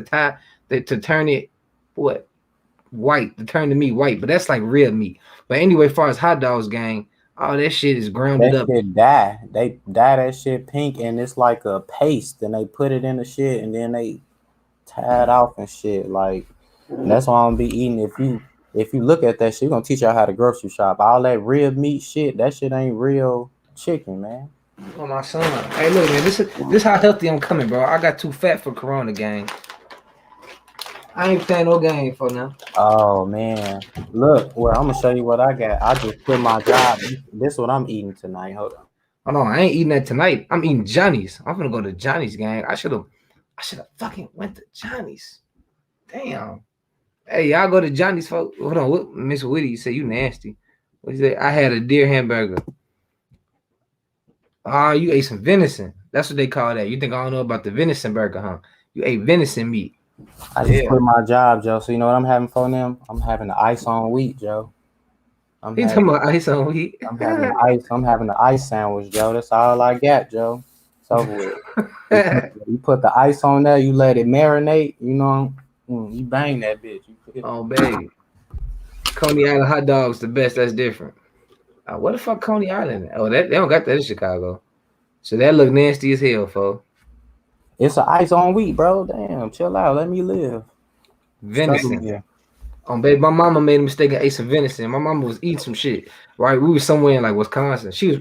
turn it white, to turn the meat white. But that's like real meat. But anyway, as far as hot dogs, gang." Oh, that shit is grounded up. Shit dye. They dye that shit pink and it's like a paste and they put it in the shit and then they tie it off and shit. Like that's why I'm gonna be eating. If you look at that shit, you're gonna teach y'all how to grocery shop. All that real meat shit, that shit ain't real chicken, man. Oh my son. Hey look, man, this how healthy I'm coming, bro. I got too fat for Corona, gang. I ain't playing no game for now. Oh man, look. Well, I'm gonna show you what I got. I just quit my job. This is what I'm eating tonight. Hold on. Oh no, I ain't eating that tonight. I'm eating Johnny's. I'm gonna go to Johnny's, gang. I should have fucking went to Johnny's. Damn. Hey, y'all go to Johnny's, folks. Hold on, what Miss Whitty said you nasty. What you say? I had a deer hamburger. Ah, you ate some venison. That's what they call that. You think I don't know about the venison burger, huh? You ate venison meat. I just quit my job, Joe. So you know what I'm having for them? I'm having the ice on wheat, Joe. He's talking about ice on wheat. I'm having ice. I'm having the ice sandwich, Joe. That's all I got, Joe. It's over with. You put the ice on there. You let it marinate. You know, you bang that bitch. Oh, baby. Coney Island hot dogs the best. That's different. What the fuck, Coney Island? Oh, they don't got that in Chicago. So that look nasty as hell, folks. It's an ice on wheat, bro. Damn, chill out. Let me live. Venison. Baby, my mama made a mistake and ate some venison. My mama was eating some shit, right? We were somewhere in like Wisconsin. She was,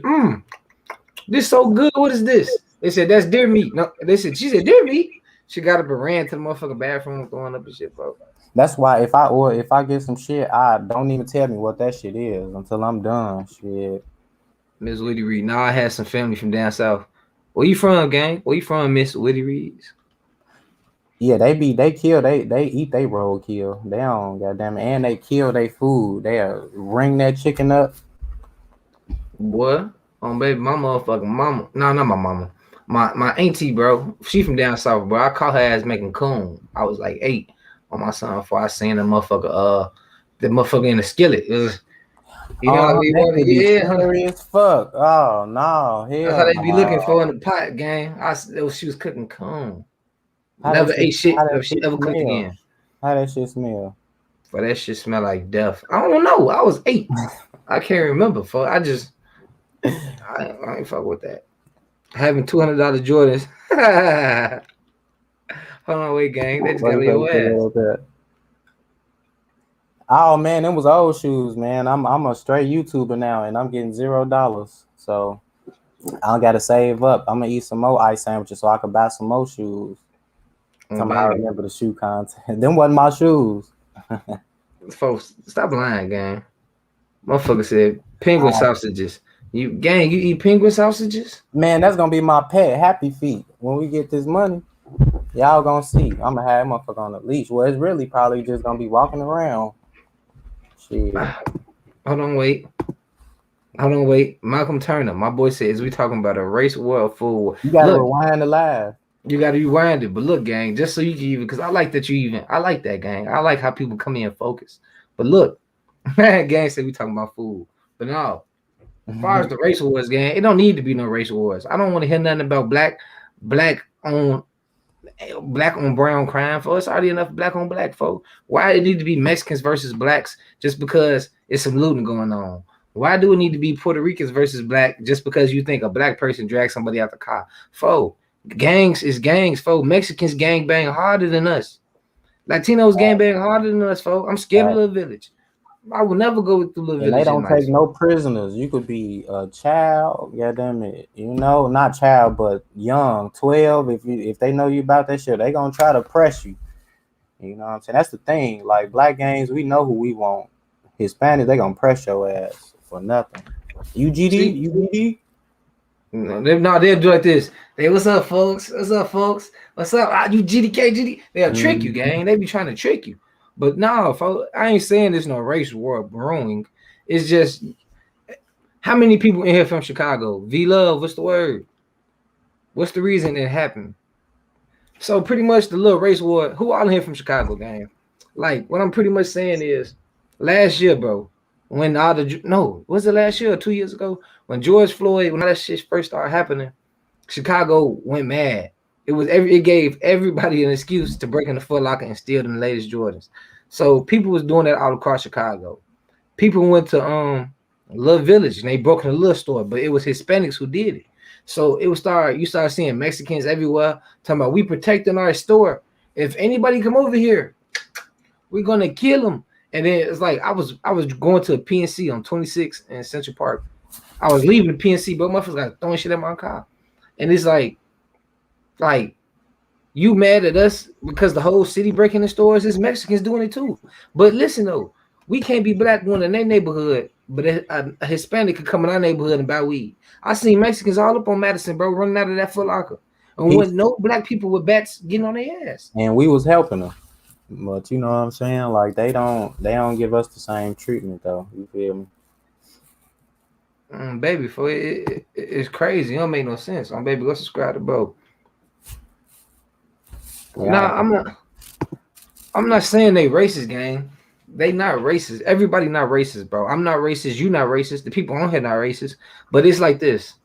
this so good. What is this? They said that's deer meat. No, she said deer meat. She got up and ran to the motherfucking bathroom, throwing up and shit, bro. That's why if I get some shit, I don't even tell me what that shit is until I'm done. Shit. Miss Whitty Reed. Now I had some family from down south. Where you from, gang? Where you from, Miss Whitty Reeds? Yeah, they eat they roadkill. They don't goddamn it. And they kill their food. They ring that chicken up. What? Baby, my motherfucking mama. No, not my mama. My auntie, bro. She from down south, bro. I caught her ass making coon. I was like 8 on my son before I seen the motherfucker in the skillet. It was, you know what I mean? Yeah, hilarious fuck. Oh no, that's how they be looking for in the pot, gang. She was cooking coon. Never ate shit if she ever cooked again. How that shit smell? But that shit smell like death. I don't know. I was 8. I can't remember. Fuck. I ain't fuck with that. Having $200 Jordans. Hold on, wait, gang. They just got your ass. Oh man, them was old shoes, man. I'm a straight YouTuber now, and I'm getting $0. So I gotta save up. I'm gonna eat some more ice sandwiches so I can buy some more shoes. Somehow I remember the shoe content. Them wasn't my shoes. Folks, stop lying, gang. Motherfucker said penguin sausages. You eat penguin sausages? Man, that's gonna be my pet, Happy Feet. When we get this money, y'all gonna see. I'm gonna have that motherfucker on a leash. Well, it's really probably just gonna be walking around. Shit. Hold on, wait. Malcolm Turner, my boy says we talking about a race war of food. You gotta Look, rewind the live. you gotta rewind it. But look, gang, just so you can even, because I like that, gang. I like how people come in and focus. But look, gang said we talking about food. But no, as far as the race wars, gang, it don't need to be no race wars. I don't want to hear nothing about black on brown crime, folks. It's already enough black on black, folks. Why it need to be Mexicans versus blacks just because it's some looting going on? Why do it need to be Puerto Ricans versus black just because you think a black person dragged somebody out the car? Folks, gangs is gangs, folks. Mexicans gang bang harder than us. Latinos gang bang harder than us, folks. I'm scared of Little Village. I will never go through Little Village. They don't take no prisoners. You could be a child, goddamn it. You know, not child, but young, 12. If they know you about that shit, they gonna try to press you. You know what I'm saying? That's the thing. Like black gangs, we know who we want. Hispanics, they gonna press your ass for nothing. UGD? No, they'll do like this. Hey, what's up, folks? What's up? You GDK? They'll trick you, gang. They be trying to trick you. But no, folks, I ain't saying there's no race war brewing. It's just how many people in here from Chicago? V-Love, what's the word? What's the reason it happened? So pretty much the little race war. Who all in here from Chicago, gang? Like what I'm pretty much saying is, last year, bro, when was it last year or 2 years ago when George Floyd, when that shit first started happening, Chicago went mad. It gave everybody an excuse to break in the Foot Locker and steal the latest Jordans. So people was doing that all across Chicago. People went to Little Village and they broke in the little store, but it was Hispanics who did it. So you start seeing Mexicans everywhere talking about we protecting our store. If anybody come over here, we're gonna kill them. And then it's like I was going to a PNC on 26 in Central Park. I was leaving the PNC, but motherfuckers got throwing shit at my car. And it's like you mad at us because the whole city breaking the stores? It's Mexicans doing it too. But listen though, we can't be black going in their neighborhood, but a Hispanic could come in our neighborhood and buy weed. I seen Mexicans all up on Madison, bro, running out of that Foot Locker. And when no black people with bats getting on their ass. And we was helping them. But you know what I'm saying? Like they don't give us the same treatment though. You feel me? Baby, for it's crazy. It don't make no sense. Baby, go subscribe to bro. Yeah. Nah, I'm not saying they racist, gang. They not racist. Everybody not racist, bro. I'm not racist. You not racist. The people on here not racist. But it's like this.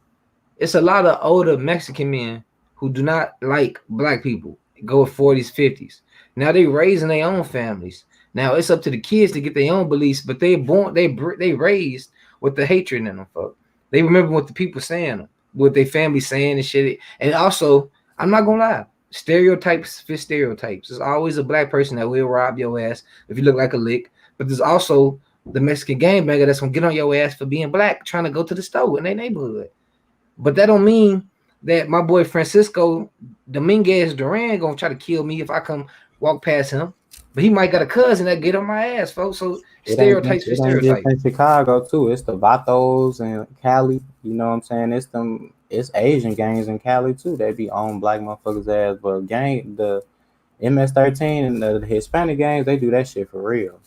It's a lot of older Mexican men who do not like black people. Go 40s, 50s. Now they raising their own families. Now it's up to the kids to get their own beliefs, but they raised with the hatred in them, folks. They remember what the people saying, what their family saying and shit. And also, I'm not gonna lie, stereotypes fit stereotypes. There's always a black person that will rob your ass if you look like a lick, but there's also the Mexican gangbanger that's gonna get on your ass for being black, trying to go to the store in their neighborhood. But that don't mean that my boy Francisco Dominguez Duran gonna try to kill me if I come walk past him. But he might got a cousin that get on my ass, folks. So stereotypes for stereotypes. In Chicago too. It's the Vatos and Cali. You know what I'm saying? It's Asian gangs in Cali too. They be on black motherfuckers' ass. But the MS-13 and the Hispanic gangs, they do that shit for real.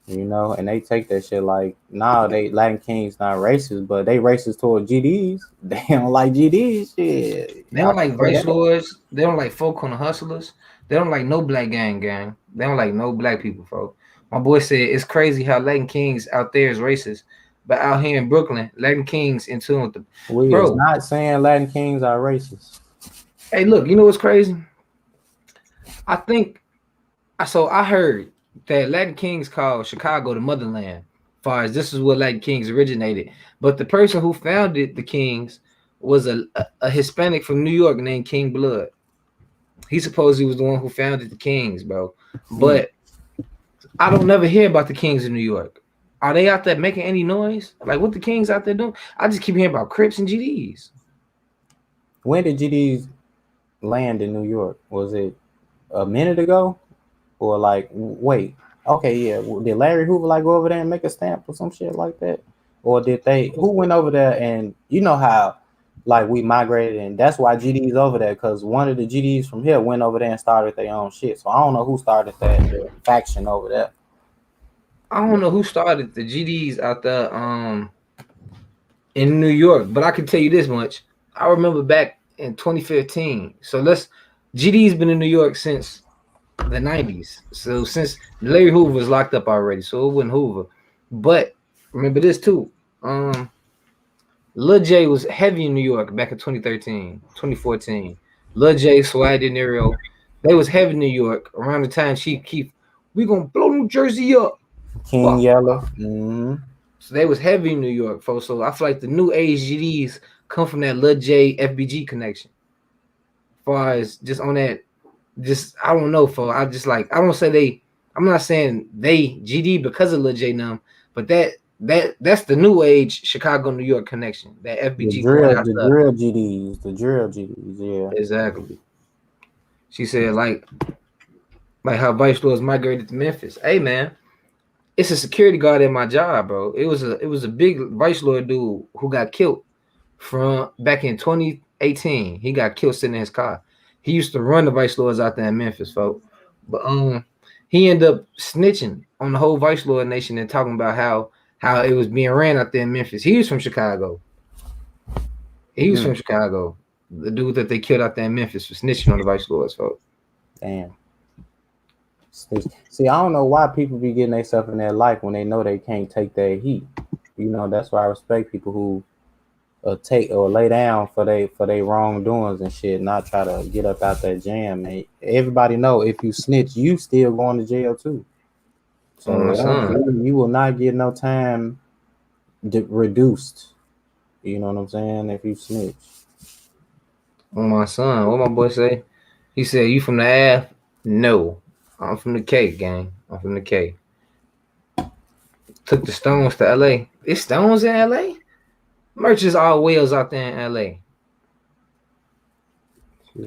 You know, and they take that shit like, nah, they Latin Kings not racist, but they racist toward GDs. They don't like GDs shit. They don't like race lords. They don't like folk on the hustlers. They don't like no black gang. They don't like no black people, folks. My boy said it's crazy how Latin Kings out there is racist, but out here in Brooklyn, Latin Kings in tune with them. We're not saying Latin Kings are racist. Hey, look, you know what's crazy? I heard that Latin Kings called Chicago the motherland, as far as this is where Latin Kings originated. But the person who founded the Kings was a Hispanic from New York named King Blood. He supposedly was the one who founded the Kings, bro. But I don't never hear about the Kings in New York. Are they out there making any noise? Like what the Kings out there doing? I just keep hearing about Crips and GDs. When did GDs land in New York? Was it a minute ago? Or like, wait. Okay, yeah. Did Larry Hoover like go over there and make a stamp or some shit like that? Or did they? Who went over there and you know how, like we migrated and that's why GD's over there because one of the GDs from here went over there and started their own shit. So I don't know who started that faction over there. I don't know who started the GDs out there in New York, but I can tell you this much. I remember back in 2015. So GD's been in New York since the 90s. So since Larry Hoover was locked up already, so it wasn't Hoover. But remember this too. Lil J was heavy in New York back in 2013, 2014. Lil J, Swag De Niro, they was heavy in New York around the time Chief Keef, we gonna blow New Jersey up. King Yellow. Mm-hmm. So they was heavy in New York, folks. So I feel like the new age GDs come from that Lil J FBG connection. As far as just on that, just I don't know, folks. I just like I don't say they. I'm not saying they GD because of Lil J Num, but that's the new age Chicago New York connection. That FBG going out The there. drill GDs, yeah. Exactly. She said like how Vice Lords migrated to Memphis. Hey man, it's a security guard at my job, bro. It was a big Vice Lord dude who got killed from back in 2018. He got killed sitting in his car. He used to run the Vice Lords out there in Memphis, folks. But he ended up snitching on the whole Vice Lord nation and talking about how it was being ran out there in Memphis. He was from Chicago. From Chicago. The dude that they killed out there in Memphis was snitching on the Vice Lords, folks. Damn. See, I don't know why people be getting themselves in their life when they know they can't take their heat. You know, that's why I respect people who take or lay down for they wrongdoings and shit, not try to get up out that jam. And everybody know if you snitch, you still going to jail too. So you will not get no time reduced. You know what I'm saying? If you snitch. On my son, what my boy say? He said, "You from the F?" No, I'm from the K, gang. I'm from the K. Took the Stones to LA. It's Stones in LA? Merch is all wheels out there in LA.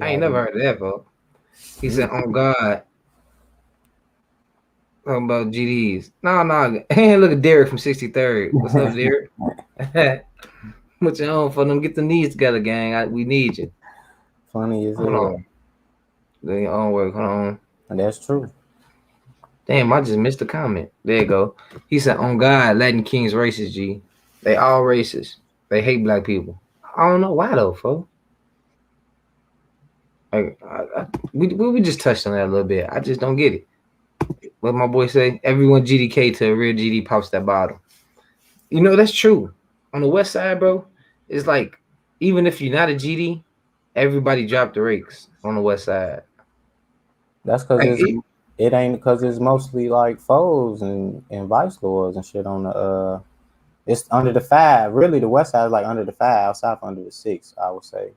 I ain't never heard of that, bro. He said, "On God." Talking about GDs. No. Hey, look at Derek from 63rd. What's up, Derek? Put your own for them. Get the knees together, gang. We need you. Funny as hell. Do your own work. Hold on. And that's true. Damn, I just missed the comment. There you go. He said, "On God, Latin Kings racist, G. They all racist. They hate black people." I don't know why though, folks. Like, we just touched on that a little bit. I just don't get it. What my boy say? Everyone GDK to a real GD pops that bottom. You know that's true. On the West Side, bro, it's like even if you're not a GD, everybody dropped the rakes on the West Side. That's because it ain't because it's mostly like foes and Vice Lords and shit on the it's under the 5. Really, the West Side is like under the 5, South under the 6, I would say.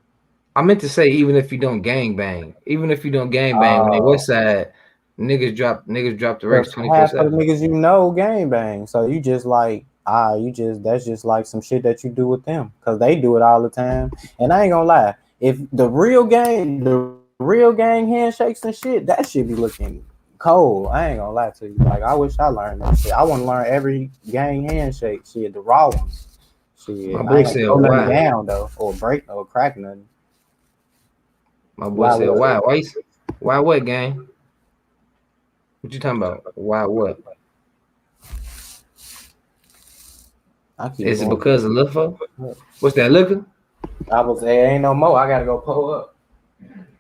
I meant to say even if you don't gang bang, when they West Side, niggas drop the rakes 24/7. Half of the niggas you know gang bang, so you just like that's just like some shit that you do with them because they do it all the time. And I ain't gonna lie, if the real gang handshakes and shit, that shit be looking cold. I ain't gonna lie to you. Like I wish I learned that shit. I want to learn every gang handshake shit, the raw ones. Shit, my boy said why down though, or break or crack nothing. My boy said why what gang? What you talking about? Why what? Is it because of liquor? What's that liquor? I was there ain't no more. I gotta go pull up.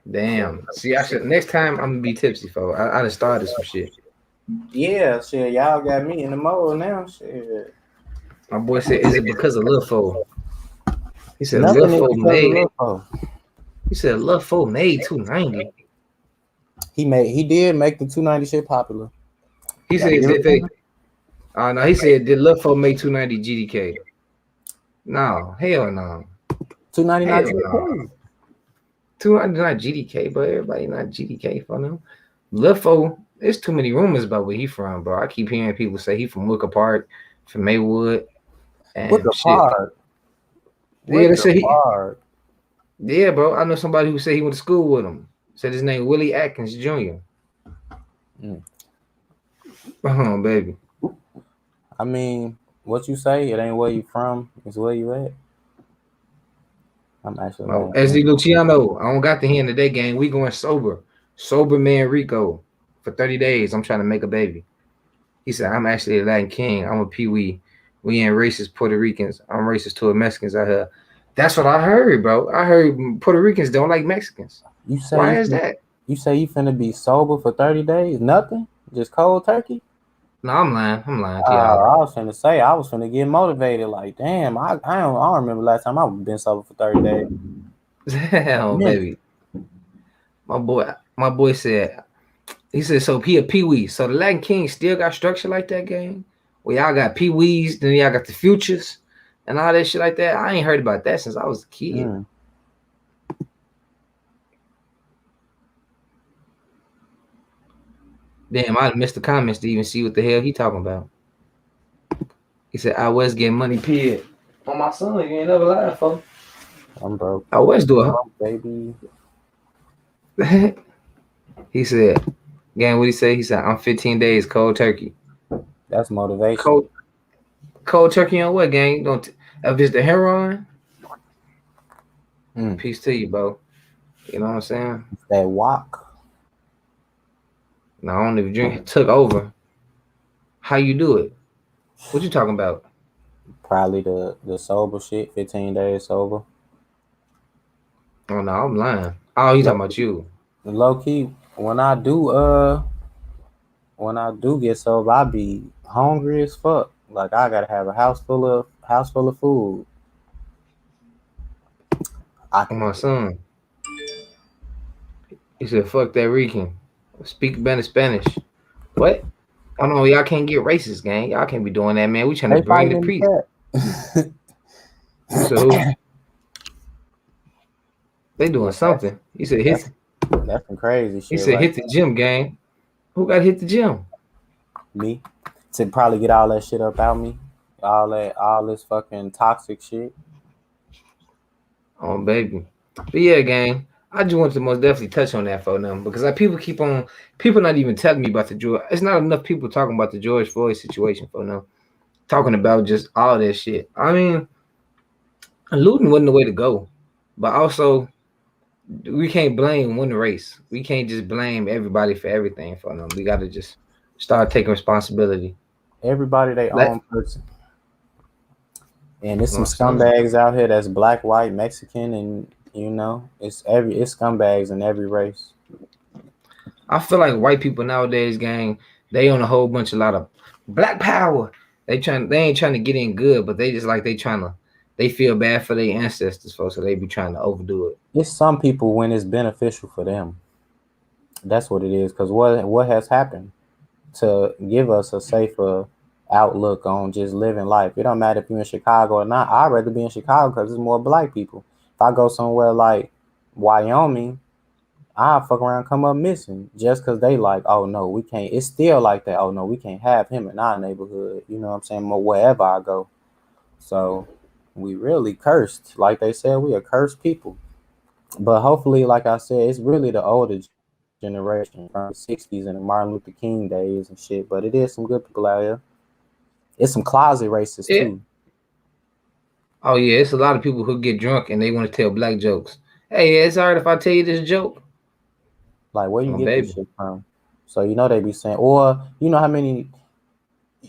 Damn. See, I should next time I'm gonna be tipsy, folks. I done started some shit. Yeah, shit. Y'all got me in the mode now. Shit. My boy said, "Is it because of Lil Fo?" He said, "Lil Fo made." He said, "Lil Fo made 290." He did make the 290 shit popular. He said, "Did they?" No, he said, "Did Lil Fo make 290 GDK?" No, hell no. 299 200 not GDK, but everybody not GDK for them. Lil Fo, there's too many rumors about where he from, bro. I keep hearing people say he from Wicker Park, from Maywood, and Wicker Park. Yeah, they say yeah, bro. I know somebody who said he went to school with him. Said his name Willie Atkins Jr. Baby. I mean, what you say? It ain't where you from. It's where you at. I'm actually Oh, letting SD King. Luciano, I don't got the hand today, gang. We going sober. Sober man Rico for 30 days. I'm trying to make a baby. He said, I'm actually a Latin king. I'm a Pee-wee. We ain't racist Puerto Ricans. I'm racist to Mexicans out here. That's what I heard, bro. I heard Puerto Ricans don't like Mexicans. You say Why is that? you say you finna be sober for 30 days? Nothing? Just cold turkey? No, I'm lying. I'm lying to y'all. I was finna say I was finna get motivated. Like, damn, I don't remember last time I've been sober for 30 days. Hell, baby. My boy said, he said, so he a Pee-wee. So the Latin King still got structure like that, gang? Well, y'all got Pee-wees, then y'all got the futures and all that shit like that. I ain't heard about that since I was a kid. Damn, I missed the comments to even see what the hell he talking about. He said, I was getting money paid. On my son, you ain't never lied, folks. I'm broke. I was doing, baby. He said, again, what he say? He said, I'm 15 days cold turkey. That's motivation. Cold turkey on what, gang? Don't if it's the heroin. Peace to you, bro. You know what I'm saying? It's that walk. No, I don't even drink. Took over. How you do it? What you talking about? Probably the sober shit. 15 days sober. Oh no, I'm lying. Oh, you talking about you? Low key, when I do get sober, I be hungry as fuck. Like I gotta have a house full of food. My son. He said, "Fuck that Rican. Speak better Spanish." What? I don't know. Y'all can't get racist, gang. Y'all can't be doing that, man. We trying to bring the peace. So they doing something. He said, "Hit." That's some crazy shit. He said, "Hit the gym, gang." Who got hit the gym? Me. To probably get all that shit up out me. All this fucking toxic shit. Oh, baby. But yeah, gang. I just want to most definitely touch on that for them because people not even telling me about the George. It's not enough people talking about the George Floyd situation for them. Talking about just all that shit. I mean, looting wasn't the way to go, but also we can't blame one race. We can't just blame everybody for everything for them. We got to just start taking responsibility. Everybody their own person. And there's some scumbags out here that's black, white, Mexican, and it's scumbags in every race. I feel like white people nowadays, gang, they own a lot of black power. They ain't trying to get in good, but they just like they feel bad for their ancestors, folks, so they be trying to overdo it. It's some people when it's beneficial for them. That's what it is. Because what has happened to give us a safer outlook on just living life? It don't matter if you're in Chicago or not. I'd rather be in Chicago because there's more black people. If I go somewhere like Wyoming, I'll fuck around, come up missing just because they like, oh no, we can't. It's still like that. Oh no, we can't have him in our neighborhood. You know what I'm saying? Wherever I go. So we really cursed. Like they said, we are cursed people. But hopefully, like I said, it's really the older generation from the 60s and the Martin Luther King days and shit. But it is some good people out here. It's some closet racists too. Oh yeah, it's a lot of people who get drunk and they want to tell black jokes. Hey, it's alright if I tell you this joke. Like, where you get this shit from? So they be saying, or how many?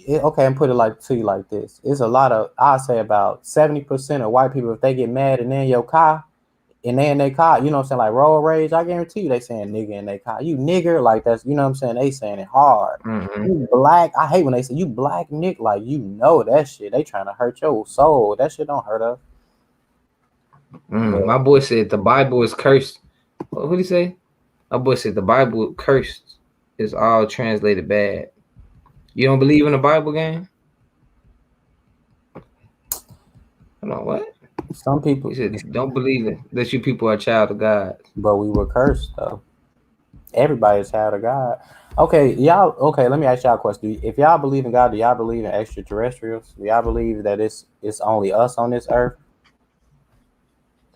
Okay, and put it to you like this: it's a lot of, I say about 70% of white people, if they get mad and they in your car, and they in their car, you know what I'm saying, like road rage, I guarantee you they saying nigga in their car. You nigger, like that's, you know what I'm saying, they saying it hard. Mm-hmm. You black, I hate when they say you black nick, like that shit. They trying to hurt your soul. That shit don't hurt us. My boy said the Bible is cursed. What did he say? My boy said the Bible cursed is all translated bad. You don't believe in the Bible, gang? Hold on, what? Some people, he said, don't believe it, that you people are a child of God. But we were cursed, though. Everybody's a child of God. Okay, y'all. Okay, let me ask y'all a question. If y'all believe in God, do y'all believe in extraterrestrials? Do y'all believe that it's only us on this earth?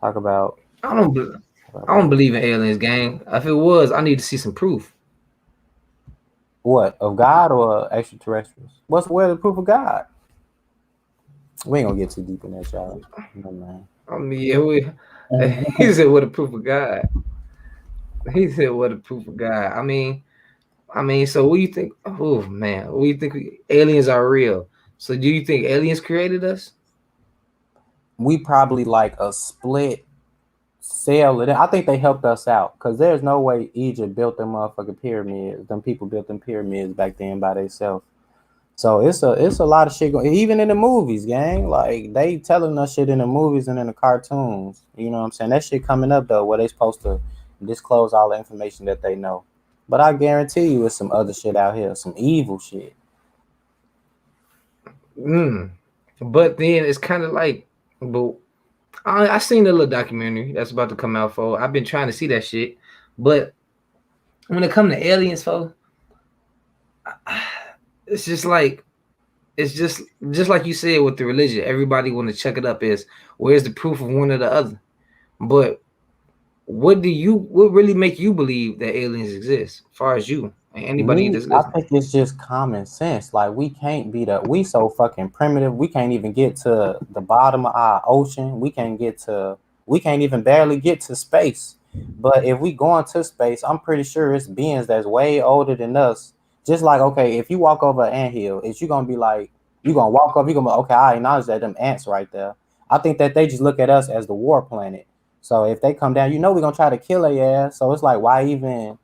Talk about. I don't believe in aliens, gang. If it was, I need to see some proof. What, of God or extraterrestrials? Where's the proof of God? We ain't gonna get too deep in that, y'all. No, man. I mean, he said, "What a proof of God." He said, "What a proof of God." I mean, so what do you think? Oh man, what do you think? Aliens are real. So do you think aliens created us? We probably like a split cell. I think they helped us out because there's no way Egypt built them motherfucking pyramids. Them people built them pyramids back then by themselves. So it's a lot of shit going, even in the movies, gang. Like they telling us shit in the movies and in the cartoons. You know what I'm saying? That shit coming up though, where they supposed to disclose all the information that they know. But I guarantee you, it's some other shit out here, some evil shit. But then it's kind of like, but I seen a little documentary that's about to come out for. I've been trying to see that shit, but when it comes to aliens, for it's just like it's just like you said with the religion. Everybody want to check it up. Is where's the proof of one or the other? But what really make you believe that aliens exist? As far as you and anybody that's I listening, think it's just common sense. Like we can't be we so fucking primitive. We can't even get to the bottom of our ocean. We can't even barely get to space. But if we go into space, I'm pretty sure it's beings that's way older than us. Just like, okay, if you walk over an anthill, is you gonna be like, you gonna walk up, you gonna be, okay, I acknowledge that them ants right there. I think that they just look at us as the war planet. So if they come down, we're gonna try to kill their ass. So it's like, why even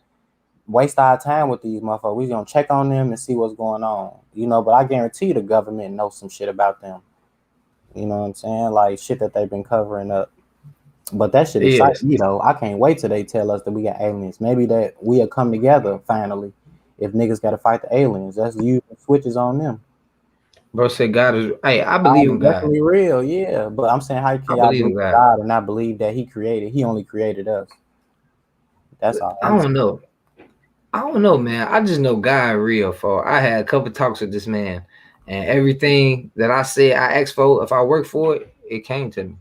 waste our time with these motherfuckers? We gonna check on them and see what's going on, but I guarantee you the government knows some shit about them. You know what I'm saying? Like shit that they've been covering up. But that shit excites yes, me though. I can't wait till they tell us that we got aliens. Maybe that we'll come together finally. If niggas gotta fight the aliens, that's using switches on them. bro said God is. Hey, I God believe is in God. definitely real, yeah. But I'm saying, how can I y'all believe believe in God. God and not believe that He only created us? That's all I I'm don't saying. know. I don't know, man. I just know God real. For I had a couple talks with this man, and everything that I said I asked for, if I worked for it, it came to me.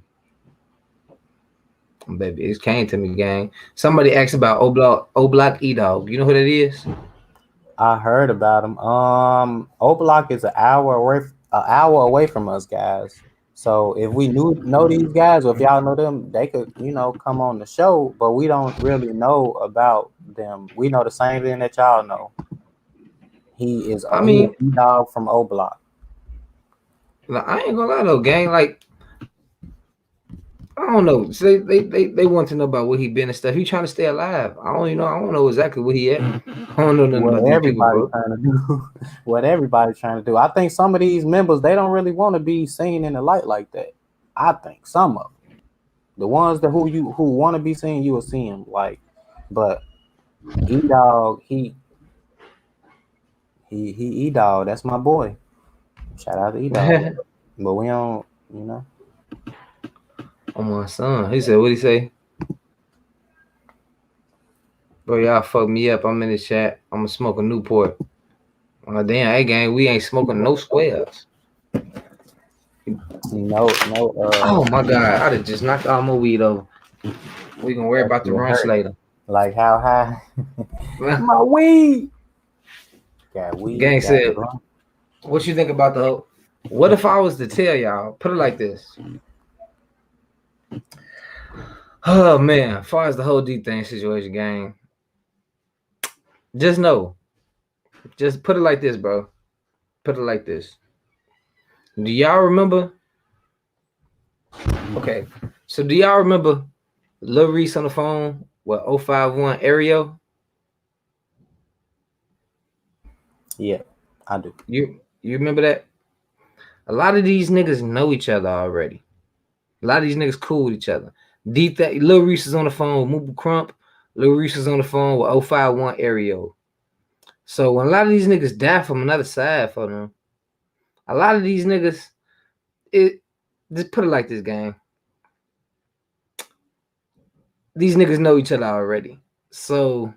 Baby, it came to me, gang. Somebody asked about O Block E Dog. You know who that is? I heard about him. Oblock is an hour away from us, guys. So if we know these guys, or if y'all know them, they could, come on the show. But we don't really know about them. We know the same thing that y'all know. He is I he mean, an E-Dog from Oblock. like, I ain't gonna lie though, gang. Like, I don't know. So they want to know about what he been and stuff. He trying to stay alive. I don't know exactly where he at. I don't know nothing about What these people, everybody bro. trying to do, what everybody trying to do. I think some of these members, they don't really want to be seen in the light like that. I think some of them. The ones that who want to be seen, you will see them. Like, but E-Dog, he E-Dog. That's my boy. Shout out to E-Dog. But we don't, you know. Oh my son. He said, what he say? Bro, y'all fuck me up. I'm in the chat. I'm gonna smoke a Newport. Oh damn, hey gang, we ain't smoking no squares. No, Oh my god, I'd have just knocked all my weed over. We gonna worry that about the shit runch hurt. later. Like how high? My weed. Got weed. Gang Got said, drunk. what you think about the whole? What if I was to tell y'all? Put it like this. Oh man, as far as the whole deep thing situation, gang, just know. Just put it like this, bro. Put it like this. Do y'all remember? Okay, so do y'all remember Lil Reese on the phone with 051 Ariel? Yeah, I do. You remember that? A lot of these niggas know each other already. A lot of these niggas cool with each other. Lil Reese is on the phone with Moopa Crump. Lil Reese is on the phone with 051 Ariel. So when a lot of these niggas die from another side for them, a lot of these niggas, just put it like this, gang. These niggas know each other already. So,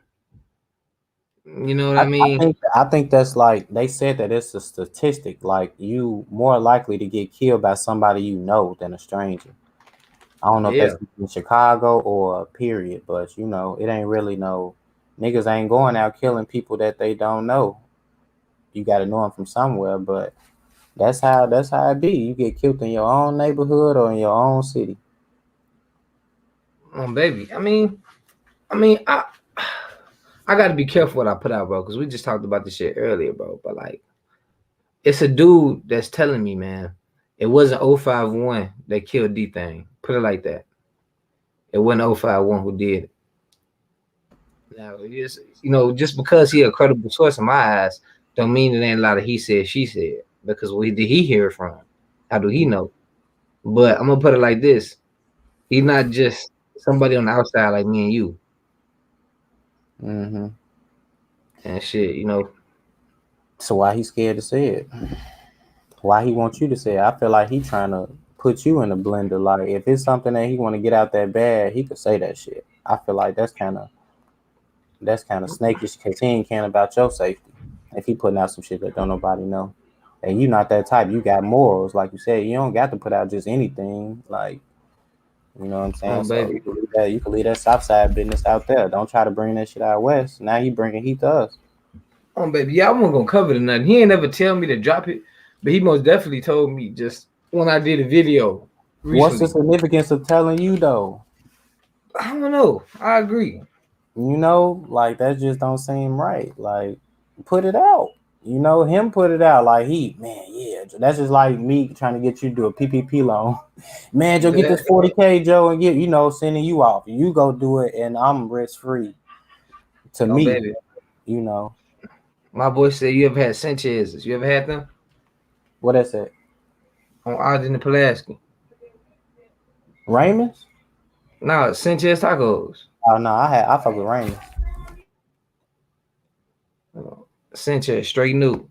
you know what I mean? I think that's like they said that it's a statistic. Like you more likely to get killed by somebody you know than a stranger. I don't know if Yeah. that's in Chicago or period, but it ain't really no niggas ain't going out killing people that they don't know. you got to know him from somewhere. But that's how it be. You get killed in your own neighborhood or in your own city. Baby. I mean, I got to be careful what I put out, bro, because we just talked about this shit earlier, bro. But like, it's a dude that's telling me, man, it wasn't 051 that killed D-Thing. Put it like that. It wasn't 051 who did it. Now, it's, just because he a credible source in my eyes, don't mean it ain't a lot of he said, she said. Because where did he hear it from? How do he know? But I'm gonna put it like this: he's not just somebody on the outside like me and you. Mm-hmm. And shit, So why he scared to say it? Why he wants you to say it? I feel like he trying to put you in a blender. Like if it's something that he want to get out that bad, he could say that shit. I feel like that's kind of snakish because he ain't caring about your safety. If he putting out some shit that don't nobody know, and you not that type, you got morals. Like you said, you don't got to put out just anything. Like you know what I'm saying. So baby. you can leave that Southside business out there. Don't try to bring that shit out west. Now he bringing heat to us. Baby, yeah, I wasn't gonna cover it or nothing. He ain't never tell me to drop it, but he most definitely told me just when I did a video recently. What's the significance of telling you though? I don't know. I agree. Like that just don't seem right. Like put it out. Him put it out. Like yeah. That's just like me trying to get you to do a PPP loan. Man, Joe, get this 40K, Joe, and get sending you off. You go do it, and I'm risk free. To me, baby. My boy said you ever had Sanchez's. You ever had them? What is it? On Ogden and Pulaski. Raymond's? No, Sanchez tacos. Oh no, I fuck with Raymond's. Sanchez, straight new.